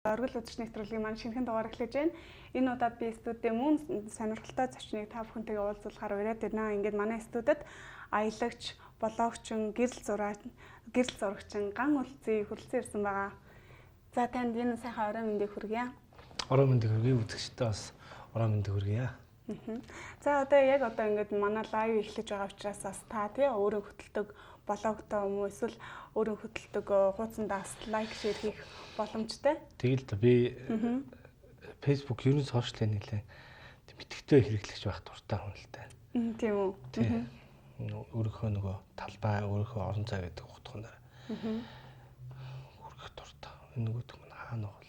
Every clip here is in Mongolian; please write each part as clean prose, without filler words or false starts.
Оргил үзэгч нэвтрүүлгийн маань шинэхэн дугаар эхлэж байна. Энэ удаад би студид мөн сонирхолтой зочныг та бүхэнтэйгээ уулзуулахаар ураад байна. Ингээд манай студид аялагч, блогчин, гэрэл зурагчин Ган Үлзий хүрэлцэн ирсэн байгаа. За танд энэ сайхан орой мэндийг хүргье. Орой мэндийг хүргье, үзэгчтэй бас орой мэндийг хүргье. За одоо ингээд манай лайв эхлэж байгаа учраас бас та тий өөрөө хөтэлдэг блогтой юм уу эсвэл өөрөө хөтэлдэг хуудсандаас лайк шеэр хийх боломжтой. Тэгэл та би Facebook ерөн сошиал нэлээ мэдгэтэй хэрэглэж байх дуртай хүн л та. Тийм үү. Тийм. Өөрийнхөө нөгөө талбай, өөрийнхөө орон зай гэдэг утгаараа. Хүргэх дуртай. Энэ нөгөөдх маань хаана бол.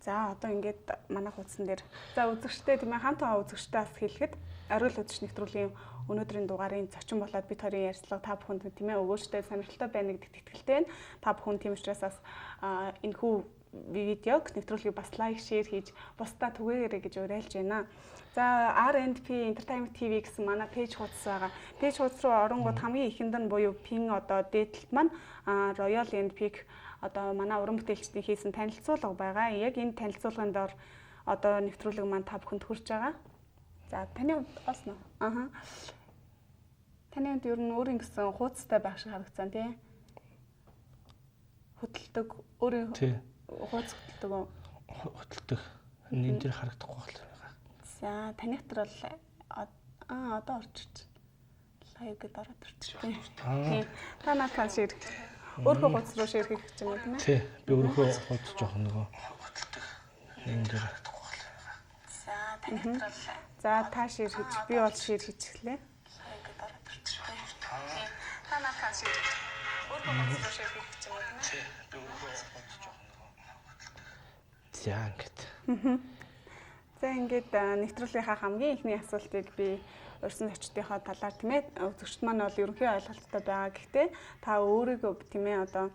За одоо ингээд манай хуудсан дээр за үзэгчтэй тийм ээ хамтаа үзэгчтэй бас хэлэхэд оргил үзэгч нэвтрүүлгийн өнөөдрийн дугаарын зочин болоод бид хоёрын ярилцлага та бүхэнд тийм ээ өгөөжтэй сонирхолтой байна гэдэгт итгэлтэй байна. Та бүхэн тийм учраас бас энэхүү видеог нэвтрүүлгийг бас лайк, шеэр хийж бусдаа түгээгээрэй гэж уриалж байна. За R&P Entertainment TV гэсэн манай пэйж хуудас байгаа. Пэйж хуудас руу оронгууд хамгийн ихэнд нь буюу пин одоо дээдлэлт маань Royal and Peak одоо манай уран бүтээлчдийн хийсэн танилцуулга байгаа. Яг энэ танилцуулганд дор одоо нэвтрүүлэг маань та бүхэнд хүрч байгаа. За таны хувьд олсно. Таны хувьд ер нь өөрийн гэсэн хуудастай байх шиг харагдсан тий. Хөтэлдэг өөрийн хуудас хөтэлдэг үү? Хөтэлдэг. Энд дээр харагдахгүй байна. За таних төр бол одоо орчиж лайв гэдээ ороод орчих. Тийм. Та надад шеэр. Өөрийнхөө хуудас руу шеэр хийх гэж юм уу тийм ээ? Тий. Би өөрийнхөө хуудас жоох нөгөө энэ дээр. За таних төр бол за та шеэр хийж би бол шеэр хийчихлээ. Лайв гэдээ ороод орчих. Тийм. Та надад шеэр. Өөрийнхөө хуудас руу шеэр хийх гэж юм уу тийм ээ? Тий. Би өөрийнхөө хуудас жоох нөгөө. За ингээд. За ингээд нэвтрүүлгийнхаа хамгийн ихний асуултыг би урьдчилан зочдынхоо талаар тийм ээ үзэгчд маань бол ерөнхий ойлголттой байгаа. Гэхдээ та өөрийгөө тийм ээ одоо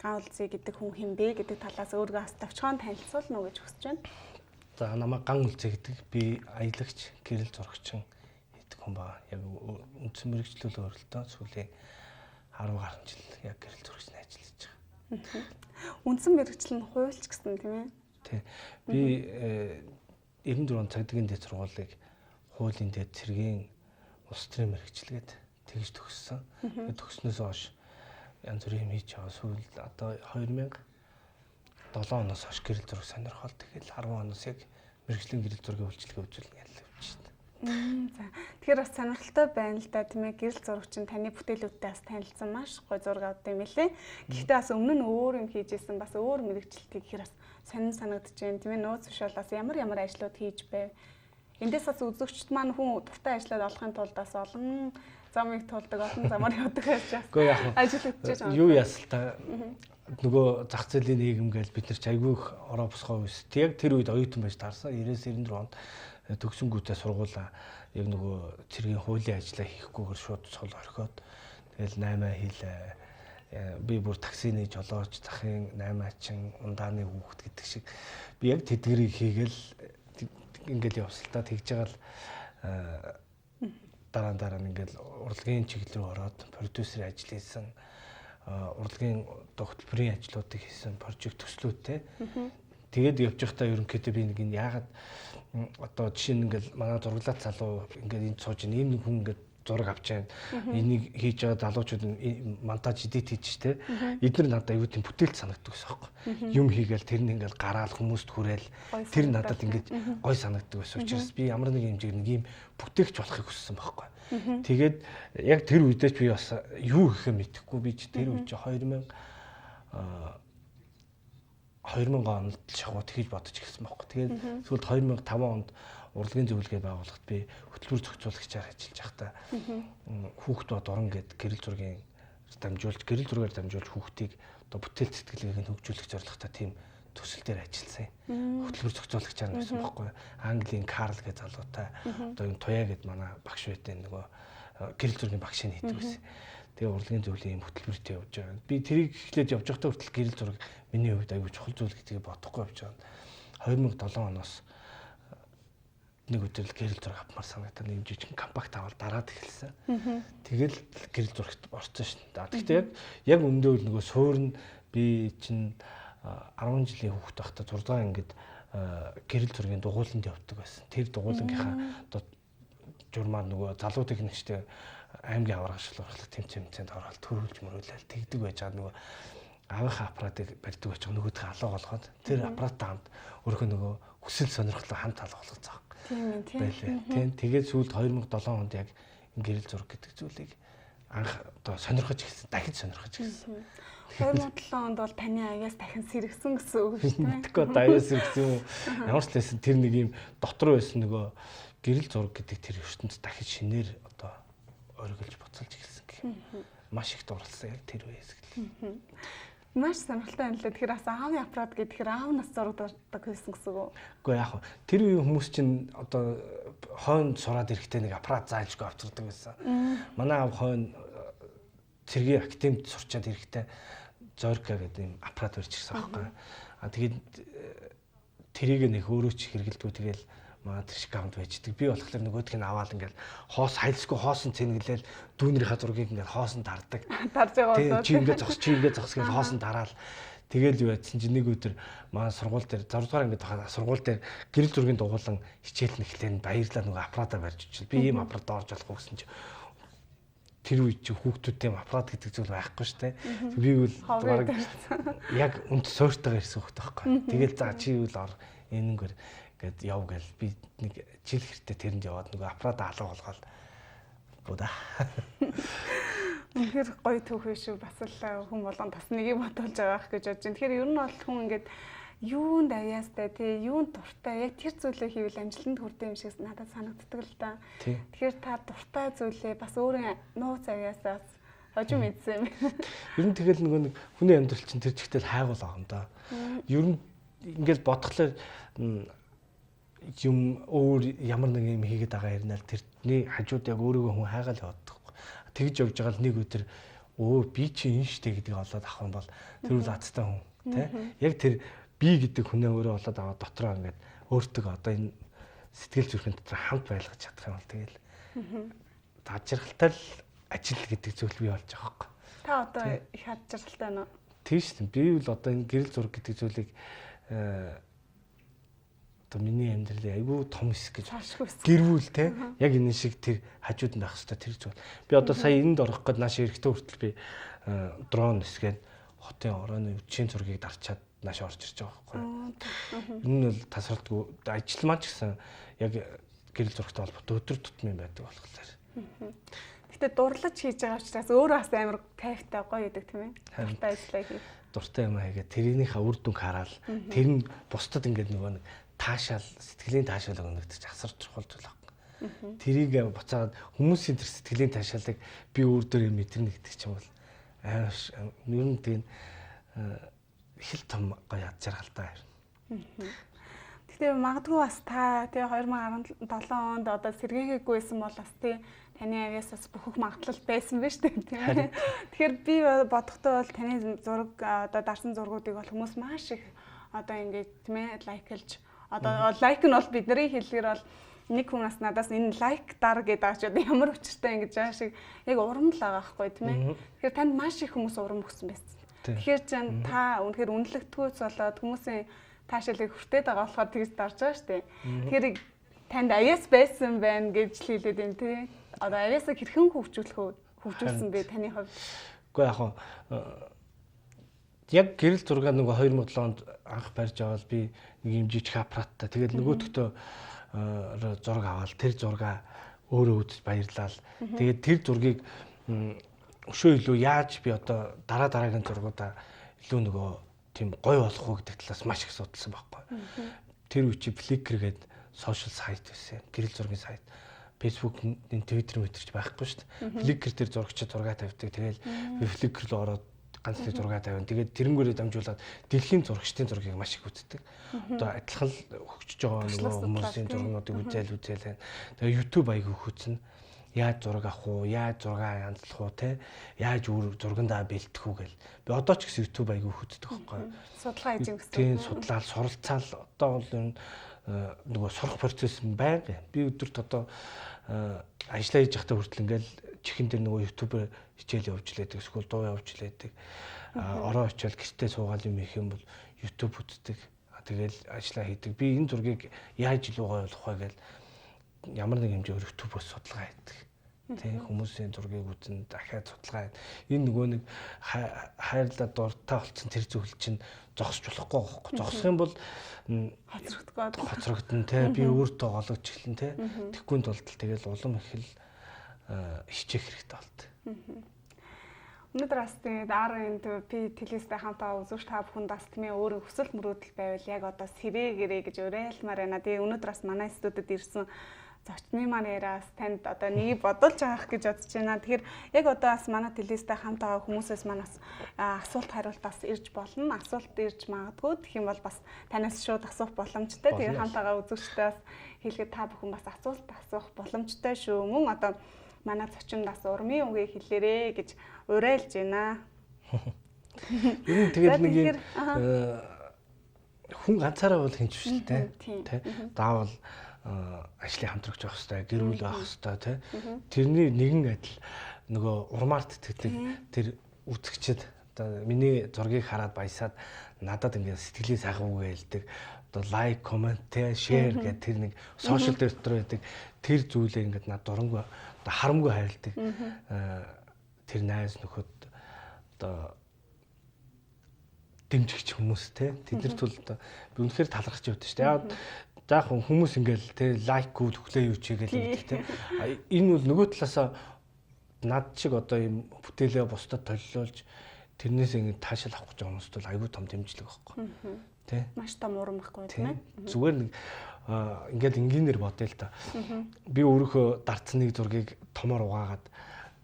Ган Үлзий гэдэг хүн хэм бэ гэдэг талаас өөрийгөө бас товчхон танилцуулна уу гэж хүсэж байна. За намайг Ган Үлзий гэдэг би аялагч, гэрэл зурагчин гэдэг хүн байна. Яг үндсэн мэргэжлүүл өрөлтөө сүүлийн 10 гаруй жил яг гэрэл зурагчны ажиллаж байгаа. Үндсэн мэргэжил нь хуульч гэсэн тийм ээ. Тий. Би 94 он цагдаагийн дэд сургуулийг хуулийн дэд цэргийн улс төрийн мэргэжилгээд тэгж төгссөн. Тэгээд төгснөөс хойш янз бүрийн юм хийж байгаа. Сүүл одоо 2007 оноос хойш гэрэл зураг сонирхол. Тэгэл 10 оноос яг мэргэжлийн гэрэл зургийн үйлчилгээ үзүүлнэ яллаа явж байна. За. Тэгэхээр бас сонирхолтой байна л да тийм ээ гэрэл зурагчин таны бүтээлүүдтэй бас танилцсан маш гоё зураг авдаг юм лээ. Гэхдээ бас өмнө нь өөр юм хийжсэн бас өөр мэргэжилтийг гэхээр бас сонин санагдаж байна тийм ээ нууц биш бол бас ямар ажлууд хийж байв. Эндээс бас үзэгчд маань хүн дуртай ажлаад олохын тулд бас олон замыг тулдаг олон замаар явдаг гэж байна. Ажил хийж байгаа. Юу ясалтай нөгөө зах зээлийн нийгэм гээл бид нар ч айгүй их ороо босгоо үс. Яг тэр үед оюутан байж таарсан 90-94 онд төгсөнгүүтээ сургуулаа яг нөгөө цэргийн хуулийн ажиллаа хийхгүйгээр шууд цол орхиод тэгэл 8 хийлээ. Би бүр таксины жолооч, захын 8-аачин, ундааны хүүхэд гэдэг шиг би яг тэдгэрийг хийгээл ингээл явсалтаа тэгж байгаа л дараа нь ингээл урлагийн чиглэл рүү ороод продюсерийн ажил хийсэн. Урлагийн хөтөлбөрийн ажлуудыг хийсэн, прожект төслүүдтэй. Тэгээд явж байхдаа ерөнхийдөө би нэг энэ яагаад одоо жишээ нь ингээл манай зураглалт залуу ингээд энд сууж ийм нэг хүн ингээд зураг авч байна. Энийг хийж байгаа залуучууд монтаж эдит хийж тэ. Эдгээр надад аюу тийм бүтээлч санагддаг байсан байхгүй. Юм хийгээл тэр нь ингээл гараал хүмүүст хүрээл тэр надад ингээд гой санагддаг байсан. Учраас би ямар нэг хэмжээгээр нэг юм бүтээгч болохыг хүссэн байхгүй. Тэгээд яг тэр үедээ ч би бас юу гэхээ мэдэхгүй би ч тэр үед чи 2000 онд шахууд хийж бодож ирсэн байхгүй. Тэгээд сүүлд 2005 онд урлагийн зөвлөгөө байгууллагад би хөтөлбөр зохицуулагчаар ажиллаж байхдаа хүүхд бод орон гээд гэрэл зургийн гэрэл зургаар дамжуулж хүүхдийг одоо бүтээл сэтгэлгээг нь хөгжүүлэх зорилготой тийм төсөл дээр ажилласан. Хөтөлбөр зохицуулагчаар байсан байхгүй. Английн Карл гэж залуутай одоо энэ Туяа гэд манай багш байдсан нөгөө гэрэл зургийн багшийн хийдэг байсан. Тэгээ урлагийн зөвлөлийн юм хөтөлбөртэй явж байгаа. Би тэрийг эхлээд явж байхдаа хүртэл гэрэл зураг миний хувьд аюул чухал зүйл гэдгийг бодохгүй явж байгаа. 2007 оноос нэг өдөр гэрэл зураг авмаар санагдаад нэг жижиг компакт аваад дараад эхэлсэн. Тэгэл гэрэл зурагт орсон шин. Гэхдээ яг өндөө нөгөө суурн би чинь 10 жилийн хүүхэд байхдаа 6 дугаар ангид гэрэл зургийн дугууланд явдаг байсан. Тэр дугуулангийнхаа одоо журмаар нөгөө залуу техникчтэй аймгийн аврагчлал урахлах тэмцээнд ороод төрүүлж мөрүүлэл тэгдэг байж байгаа нөгөө аавынхаа аппаратыг барьдаг байж байгаа нөгөөдхөө алга болгоод тэр аппараттай хамт өөрийнхөө нөгөө хүсэл сонирхлоо хамт алга болгоцсон. Тийм. Тэгээд сүүлд 2007 онд яг гэрэл зураг гэдэг зүйлийг анх одоо сонирхож ирсэн, дахиж сонирхож ирсэн. 2007 онд бол таны аяас дахин сэргсэн гэсэн үг шүү дээ. Тэгэхгүй одоо аяас сэргсэн юм. Ямар ч байсан тэр нэг юм дотор байсан нөгөө гэрэл зураг гэдэг тэр ертөнд дахиж шинээр одоо оргилж буцалж ирсэн гэх юм. Маш их дурлалсан яг тэр үеэс гэлээ. Маш сонирхолтой юм лээ. Тэгэхээр бас аавын аппарат гэдэг тэр аавнаас зурагдаг байсан гэсэн үг. Үгүй яг тэр үеийн хүмүүс чинь одоо хойно сураад ирэхдээ нэг аппарат заажгүй авчирдаг байсан. Манай аав хойно цэргийн академид сурчаад ирэхдээ Зорка гэдэг юм аппарат барьж ирсэн байхгүй. Тэгээд тэрийг нэг өөрөө ч хэрэгэлдэггүй тэгэл маа тэр шиг гамд байждаг. Би болохоор нөгөөдг нь аваад ингээл хоос хайлсгүй хоосон цэнгэлээл дүүнэрийнхаа зургийг ингээл хоосон дардаг. Дарж байгаа болоо. Чи ингээд зогс гэж хоосон дараал. Тэгэл юу яцсан чи нэг өдөр маа сургууль дээр 6 дугаар ангид хаа сургууль дээр гэрэл зургийн дугуулан хичээл нэхлэн баярлаа нөгөө аппаратаа барьж ичил. Би ийм аппарат орж болохгүй гэсэн чи тэр үед чи хүүхдүүдтэй аппарат гэдэг зүйл байхгүй штэ. Би бол бараг яг өнд сууртайгаар ирсэн хүүхд байхгүй. Тэгэл за чи үл ор энэнгээр гээд яв гээл би нэг жил хэртэ тэрэнд яваад нөгөө аппаратаа алга болгоод буда. Тэгэхээр гоё түүхээ шүү. Бас л хүн болгон бас нэгийг бодуулж байгаа ах гэж бодож байна. Тэгэхээр ер нь бол хүн ингээд юунд аяастай тий юунд дуртай яг тэр зүйлээ хийвэл амжилтанд хүрдэг юм шиг надад санагддаг л да. Тэгэхээр та дуртай зүйлээ бас өөрийн нууц аяасаас хожим мэдсэн юм. Ер нь тэгэл нөгөө нэг хүний амьдрал чинь тэр чигтэл хайгуул байгаа юм да. Ер нь ингээл бодглохлоор юм өөр ямар нэг юм хийгээд байгаа хэрнээ тэрний хажууд яг өөрийгөө хүн хайгаал яваад. Тэгж явж байгаа л нэг өдөр би чи энэ штэ гэдгийг олоод авах юм бол тэр үл азтай хүн тий. Яг тэр би гэдэг хүнээ өөрөө олоод аваад дотроо ингээд өөртөө одоо энэ сэтгэл зүрхийн дотор хамт байлгаж чадах юм бол тэгэл ажиргалтай л ажил гэдэг зүйл бий болж байгаа байхгүй. Та одоо их ажиргалтай байна уу? Тийм шүү дээ. Би бол одоо энэ гэрэл зураг гэдэг зүйлийг одоо миний амьдралын айгүй том хэсэг гэж гэрүүл те яг энэ шиг тэр хажууд нь байх хэрэгтэй тэр зүйл. Би одоо сая энд орох гээд нааш эрэхтэй хүртэл би дрон нисгээд хотын орооны үдшийн зургийг дарчаад нааш орж ирж байгаа байхгүй. Энэ бол тасралтгүй ажил маань ч гэсэн яг гэрэл зурагтай холбоотой өдөр тутмын байдаг болохоор. Гэтэ дурлаж хийж байгаа учраас өөрөө бас амар кайфтай гоё гэдэг тийм ээ. Дуртай ажиллаа хийх. Дуртай юм хийгээд тэрийнхээ үр дүнг хараад тэр нь бусдад ингээд нөгөө нэг таашаал сэтгэлийн таашаал өгнөгдөж асар чухал зүйл байна. Тэрийг буцаад хүмүүсийн тэр сэтгэлийн таашаалыг би өөр дөр мэдэрнэ гэдэг ч юм бол амар ер нь тийм их л том гоё яд жаргалтай байна. Гэтэ магадгүй бас та тэгээ 2017 онд одоо сэргээгүйсэн бол бас тий таны авьяасаас бүхэх магадлал байсан биз дээ тийм ээ. Тэгэхээр би бодохдоо бол таны зураг одоо дарсан зургуудыг бол хүмүүс маш их одоо ингээд тийм ээ лайклж одоо лайк нь бол бидний хэллэгэр бол нэг хүн бас надаас энэ лайк дар гэдэг аачаад ямар өчртэй ингэж байгаа шиг яг урам л байгаа байхгүй тийм ээ. Тэгэхээр танд маш их хүмүүс урам өгсөн байсан. Тэгэхээр чинь та үнэхээр үнэлэгдгүйц болоод хүмүүсийн таашаалыг хүртээд байгаа болохоор тэгж дарж байгаа шүү дээ. Тэгэхээр танд авьяас байсан байна гэж л хэлээд байна тийм. Одоо авьяасаа хэрхэн хөгжүүлсэн бэ таны хувьд? Уу яг гэрэл зураг нөгөө 2007 онд анх барьж аваад би нэг юм жижиг аппараттай тэгээд нөгөөдөгтөө зураг аваад тэр зургаа өөрөө үзэж баярлал. Тэгээд тэр зургийг өшөө илүү яаж би одоо дараагийн зургуудаа илүү нөгөө тийм гоё болох уу гэдэг талаас маш их судалсан байхгүй. Тэр үе чи Flickr гэдэг сошиал сайт байсан. Гэрэл зургийн сайт. Facebook-ийн Twitter ч байхгүй шүү дээ. Flickr дээр зурагчид зураг тавьдаг. Тэгээд би Flickr руу ороод ганц нэг зураг тавина. Тэгээд тэрнгээрээ дамжуулаад дэлхийн зурагчдын зургийг маш их үздэг. Одоо адилхан хөгжиж байгаа нөгөө хүмүүсийн зургуудыг үзэл байна. Тэгээд YouTube аяг өгөхөцнө. Яаж зураг авах уу, яаж зураг янзлах уу те, яаж өөр зургандаа бэлтэх үү гэл. Би одоо ч гэсэн YouTube аяг өгөхөцдөг байхгүй. Судлаа хийж өгсөн. Тийм судлаад суралцаал одоо бол энэ нөгөө сурах процесс байнга. Би өдөрт одоо ажиллаа хийж байхдаа хүртэл ингээл чихэн дээр нөгөө YouTube-ээр хичээл явуулж лээдэг, эсвэл дуу явуулж лээдэг. Ороо очиод гэртээ суугаад юм их юм бол YouTube үздэг. Тэгэл ажиллаа хийдэг. Би энэ зургийг яаж илүү гоё болох вэ гэж ямар нэг хэмжээгээр YouTube-оос судалгаа хийдэг. Тэ хүмүүсийн зургийг үзэн дахиад судалгаа хийн. Энэ нөгөө нэг хайрлаа дуртай болсон тэр зүйл чинь зогсож болохгүй байхгүй. Зогсох юм бол хоцрогдно те. Би өөртөө гологч эхлэн те. Тэгхгүй тулд тэгэл улам их л хичээх хэрэгтэй болт. Өнөөдөр бас тэгээд энд би телевизтэй хамтаа үзүүш та бүхэнд бас тийм өөрийн хүсэл мөрөөдөл байвал яг одоо сэвэгэрээ гэж уриалмаар байна. Тэгээд өнөөдөр бас манай студид ирсэн зочны маань яриас танд одоо нэг бодулж авах гэж бодож байна. Тэгэхээр яг одоо бас манай телевизтэй хамтаа хүмүүсээс манаас асуулт хариулт бас ирж болно. Асуулт ирж магадгүй. Тэгэх юм бол бас танаас шууд асуух боломжтой. Тэгээд хамтаагаа үзүүштэй бас хэлгээд та бүхэн бас асуулт асуух боломжтой шүү. Мөн одоо манай зочинд бас урмын үгээ хэлээрээ гэж уриалж байна. Энэ тэгээд нэг хүн ганцаараа бол хинч биш тэ. Заавал ажлын хамтрагч байх хэрэгтэй, гэр бүл байх хэрэгтэй тий. Тэрний нэгэн адил нөгөө урмаарт тэгдэг тэр үзэгчд одоо миний зургийг хараад баясаад надад ингээд сэтгэлээ сайхан үг хэлдэг. Одоо лайк, комент, шеэр гэдэг тэр нэг сошиал дээр дотор байдаг тэр зүйлээ ингээд над дурангүй одоо харамгүй хайрладаг. Тэр найз нөхөд одоо дэмжигч хүмүүс те тэднэр тул одоо би үнэхээр талархаж явдаг шүү дээ. Яг заах хүмүүс ингээл те лайк гүйл хөглөө юу ч гээл гэдэг те. Энэ бол нөгөө талаасаа над шиг одоо юм бүтээлээ бусдад толиулж тэрнээс ингээд таашаал авах гэж байгаа хүмүүст бол аюу том дэмжлэг байхгүй. Тэ? Маш том урам байхгүй тийм ээ. Зүгээр нэг ингээд энгийнээр бодъё л та. Би өөрийнхөө дарцныг зургийг томоор угаагаад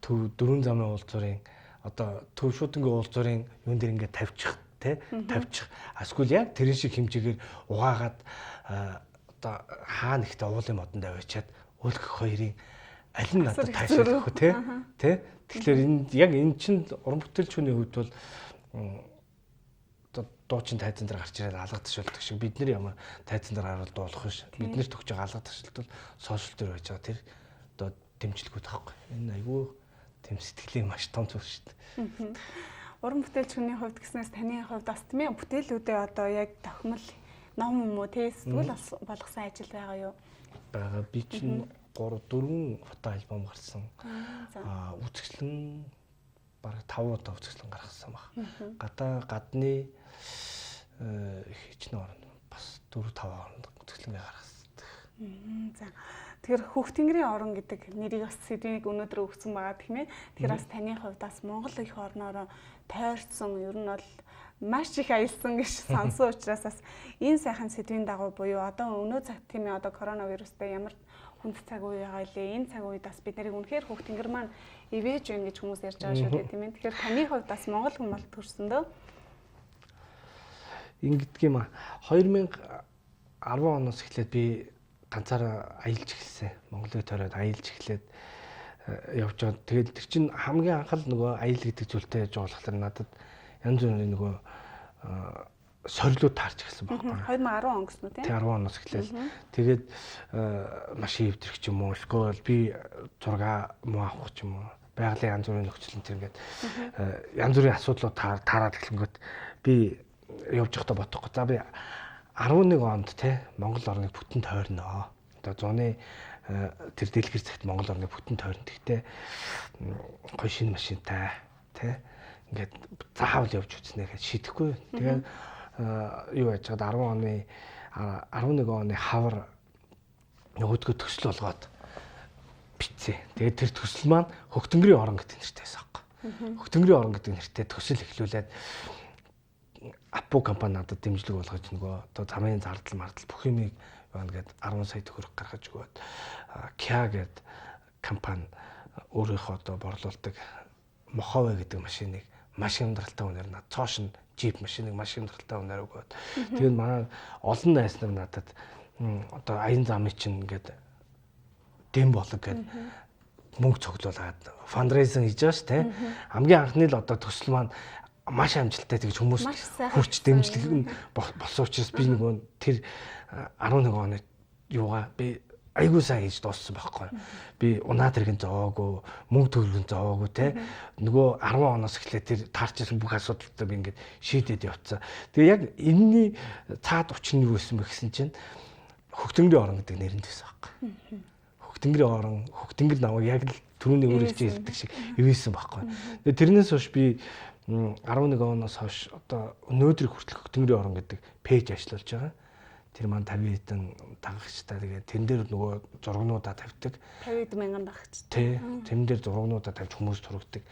төв 4 замын уулзуурын одоо төв шуудангийн уулзуурын юун дээр ингээд тавьчих тэ тавьчих. Эсвэл яг тэрэн шиг хэмжээгээр угаагаад одоо хаа нэгтээ уулын модонд аваачаад өөлгөх хоёрын аль нь надад таашаалах вэ тэ? Тэгэхээр энэ яг эн чинь уран бүтээлчхүний хувьд бол одоо дуучин тайзан дээр гарч ирээд алга ташаалдаг шиг бид нар ямар тайзан дээр харуул дуулах биш. Бид нарт өгч байгаа алга ташаалт бол сошиал дээр байж байгаа тэр одоо дэмжлэгүүд байхгүй. Энэ айгүй тэм сэтгэлийн маш том зүйл шүү дээ. Уран бүтээлчний хувьд гэснээс таны хувьд бас тийм ээ бүтээлүүдээ одоо яг тохимол ном юм уу те эсвэл болгосон ажил байгаа юу? Бага би чинь 3-4 фото альбом гарсан. Үзэсгэлэн бараг 5 удаа үзэсгэлэн гаргасан баг. Гадны хичнээн орнд бас 4-5 орнд үзэсгэлэн гаргасан. За. Тэгэхээр Хөх тэнгэрийн орон гэдэг нэрийг бас сэдвийг өнөөдөр өгсөн байгаа тийм ээ. Тэгэхээр бас таны хувьд бас Монгол их орноороо тойрцсон ер нь бол маш их аялсан гэж сонсон учраас бас энэ сайхан сэдвийн дагуу буюу одоо өнөө цаг тийм ээ одоо коронавирустай ямар хүнд цаг үе байгаа лээ. Энэ цаг үед бас бид нарыг үнэхээр Хөх тэнгэр маань ивэж байна гэж хүмүүс ярьж байгаа шүү дээ тийм ээ. Тэгэхээр таны хувьд бас Монгол хүн бол төрсөн дөө. Ингэдэг юм а. 2010 оноос эхлээд би ганцаараа аялж эхэлсэн. Монголыг тойроод аялж эхлээд явж байгаа. Тэгээд тэр чинь хамгийн анх л нөгөө аял гэдэг зүйлтэй яж болохоор надад янз бүрийн нөгөө сорилууд таарч эхэлсэн байхгүй. 2010 он гэсэн үү тийм? 10 оноос эхлээл. Тэгээд машин өвдрөх ч юм уу, эсвэл би зураг муу авах ч юм уу, байгалийн янз бүрийн нөхцөл энэ ингээд янз бүрийн асуудлууд таараад эхлэнгөт би явж байхдаа бодохгүй. За би 11 онд те Монгол орныг бүтэн тойрноо. Одоо зуны тэр дэлгэр цагт Монгол орныг бүтэн тойрно. Гэхдээ гоё шинэ машинтай те ингээд заавал явж үзнэ гэж шидэхгүй. Тэгээд юу яаж чад 11 оны хавар нөгөөдгөө төсөл болгоод бицээ. Тэгээд тэр төсөл маань Хөх тэнгэрийн орон гэдэг нэртэй байсан байхгүй. Хөх тэнгэрийн орон гэдэг нэртэй төсөл эхлүүлээд Аппу компани надад дэмжлэг болгож нөгөө одоо замын зардал мардал бүх юмыг яана гээд 10 сая төгрөг гаргаж өгөөд Kia гэдэг компани өөрийнхөө одоо борлуулдаг Мохове гэдэг машиныг маш хямдралтай үнээр надад цоошин джип машиныг маш хямдралтай үнээр өгөөд тэгээд манай олон найз нар надад одоо аян замын чинь ингээд дэм болог гээд мөнгө цуглуулад фандрейзинг хийж байгаа шүү дээ. Хамгийн анхны л одоо төсөл маань маш амжилттай тэгж хүмүүс хүрч дэмжлэг болсон учраас би нөгөө тэр 11 оны юугаа би айгуу сайн хийж дууссан байхгүй. Би унаад иргэн зовоогүй, мөнгө төгрөгөн зовоогүй те. Нөгөө 10 оноос эхлээд тэр таарчсан бүх асуудалтай би ингээд шийдээд явцсан. Тэгээ яг энэний цаад учир нь юу байсан бэ гэсэн чинь Хөхтөнгөрийн орон гэдэг нэрэнд байсан байхгүй. Хөхтөнгөрийн орон, Хөхтөнгөр намайг яг л түрүүний өөрөө хэлдэг шиг ивээсэн байхгүй. Тэгээ тэрнээс хойш би 11 оноос хойш одоо өнөөдрийг хүртэл Хөхтөнгөрийн орон гэдэг пэйж ажиллаж байгаа. Тэр маань 50 хэдэн дагагчтай тэгээ тэн дээр нөгөө зургнуудаа тавьдаг. 50 мянган дагагч. Тэ. Тэн дээр зургнуудаа тавьж хүмүүс тургадаг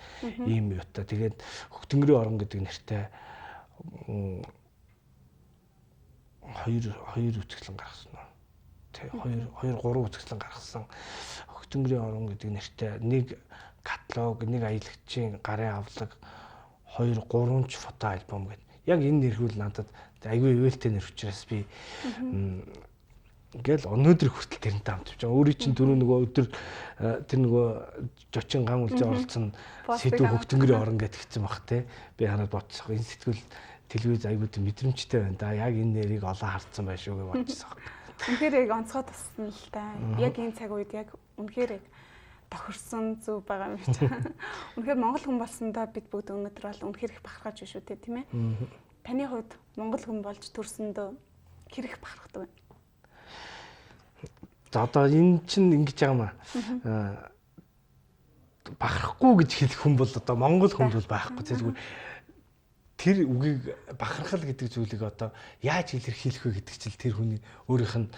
ийм юутай. Тэгээд Хөхтөнгөрийн орон гэдэг нэртэй хоёр үтгэлэн гаргасан уу? Тэ. 2 3 үтгэлэн гаргасан. Хөхтөнгөрийн орон гэдэг нэртэй нэг каталог, нэг аялагчийн гарын авлаг 2 3 ч фото альбом гэдэг. Яг энэ нэрхүүл надад айгүй ивэлтэй нэр учраас би ингээл өнөөдөр хүртэл тэрнтэй хамт явж байгаа. Өөрийн чинь түрүү нөгөө өдөр тэр нөгөө жочин ган үлзий оролцсон сэдв Хөхтөнгөрийн орон гэдэг хэвчэн баг те. Би хараад бодсоо энэ сэтгүүл телевиз айгүй тийм мэдрэмжтэй байна да. Яг энэ нэрийг олон хардсан байх шүү гэж бодчихсон. Үнэхээр яг онцгой туссан л та. Яг энэ цаг үед яг үнэхээр яг тохирсон зүг байгаа юм байна. Үнэхээр монгол хүн болсондоо бид бүгд өнөөдөр бол үнэхээр их бахархаж биш үү те тийм ээ. Таны хувьд монгол хүн болж төрсөндөө хэр их бахархдаг вэ? За одоо энэ чинь ингэж байгаа маа. Бахархгүй гэж хэлэх хүн бол одоо монгол хүн бол байхгүй. Зүгээр тэр үгийг бахархал гэдэг зүйлийг одоо яаж илэрхийлэх вэ гэдэг чинь тэр хүний өөрийнх нь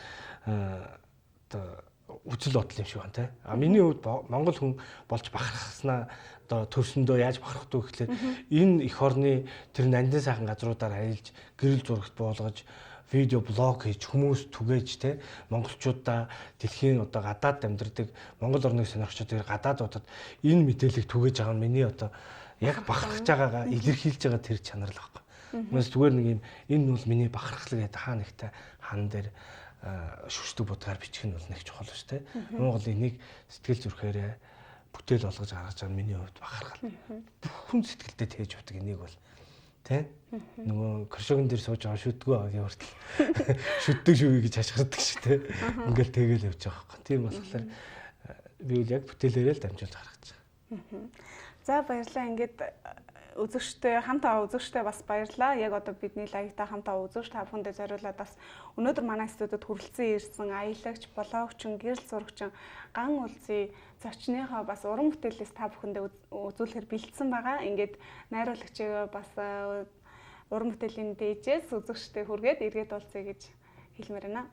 одоо үжил бодол юм шиг байна те. Миний хувьд монгол хүн болж бахархснаа одоо төрсөндөө яаж бахархдаг вэ гэхлээр энэ эх орны тэр нандин сайхан газруудаар аялж гэрэл зурагт буулгаж видео блог хийж хүмүүс түгээж те монголчуудаа дэлхийн одоо гадаад амьдардаг монгол орныг сонирхчид тэр гадаадуудад энэ мэдээллийг түгээж байгаа нь миний одоо яг бахархаж байгаагаа илэрхийлж байгаа тэр чанар л байхгүй. Хүмүүс зүгээр нэг юм энэ бол миний бахархал гэдэг хаа нэгтэй хан дээр шүршдэг будгаар бичих нь бол нэг чухал шүү дээ. Монгол энийг сэтгэл зүрхээрээ бүтээл болгож гаргаж байгаа миний хувьд бахархал. Бүхэн сэтгэлдээ тээж явдаг энийг бол тэ нөгөө кршогийн дээр сууж байгаа шүдгөө агийн хүртэл шүддэг шүвий гэж хашгирдаг шүү дээ. Ингээл тэгэл явж байгаа байхгүй. Тийм болохоор би бол яг бүтээлээрээ л дамжуулж гаргаж байгаа. За баярлалаа. Ингээд үзэгчтэй хамтаа үзэгчтэй бас баярлалаа. Яг одоо бидний лайгтаа хамтаа үзэгч та бүхэндээ зориулаад бас өнөөдөр манай студид хүрэлцэн ирсэн аялагч, блогчин, гэрэл зурагчин, ган улзый зочныхоо бас уран бүтээлээс та бүхэндээ үзүүлэхээр бэлдсэн байгаа. Ингээд найруулагчаа бас уран бүтээлийн дээжээс үзэгчтэй хүргээд эргээд уулзъя гэж хэлмээр байна.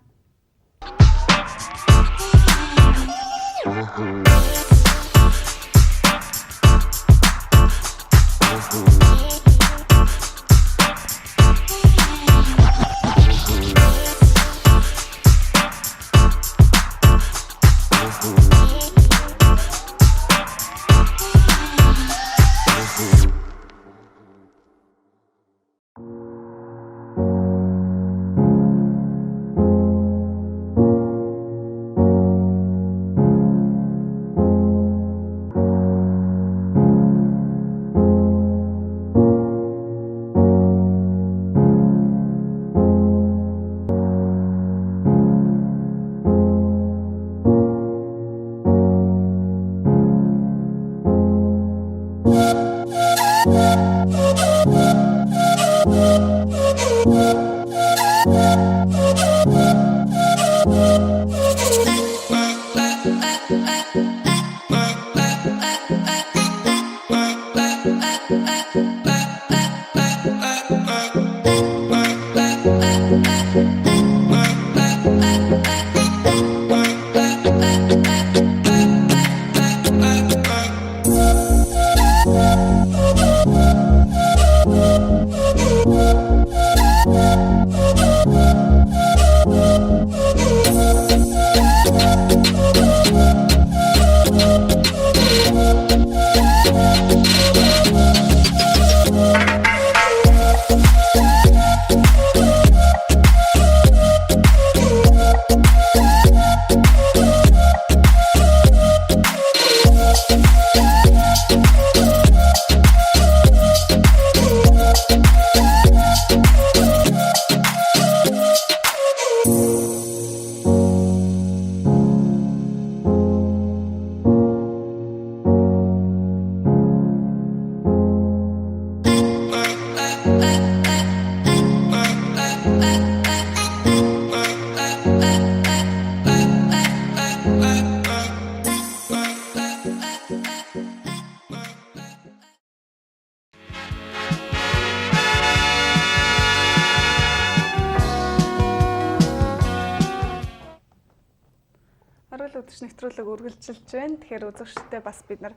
ариун өдөч нэвтрүүлэг үргэлжилж байна. Тэгэхээр үзэгчдээ бас бид нар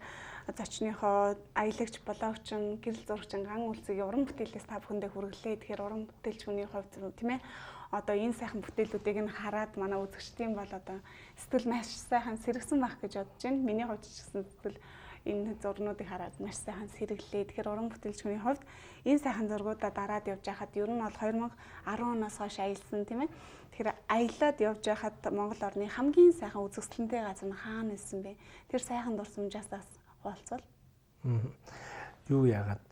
зочныхоо аялагч блогчин, гэрэл зурагчин ган үлцгийн уран бүтээлээс та бүхэндээ хүргэлээ. Тэгэхээр уран бүтээлч хүний хувьд тийм ээ одоо энэ сайхан бүтээлүүдийг нь хараад манай үзэгчдийн бол одоо сэтгэл маш сайхан сэргсэн байх гэж бодож байна. Миний хувьд ч гэсэн сэтгэл энэ зурнуудыг хараад маш сайхан сэргэлээ. Тэгэхээр уран бүтээлч хүний хувьд энэ сайхан зургуудаа дараад явж байхад ер нь бол 2010 оноос хойш аялсан тийм ээ. Тэгэхээр аялаад явж байхад Монгол орны хамгийн сайхан үзэсгэлэнтэй газар нь хаана байсан бэ? Тэр сайхан дурсамжаас хуваалцвал. Юу яагаад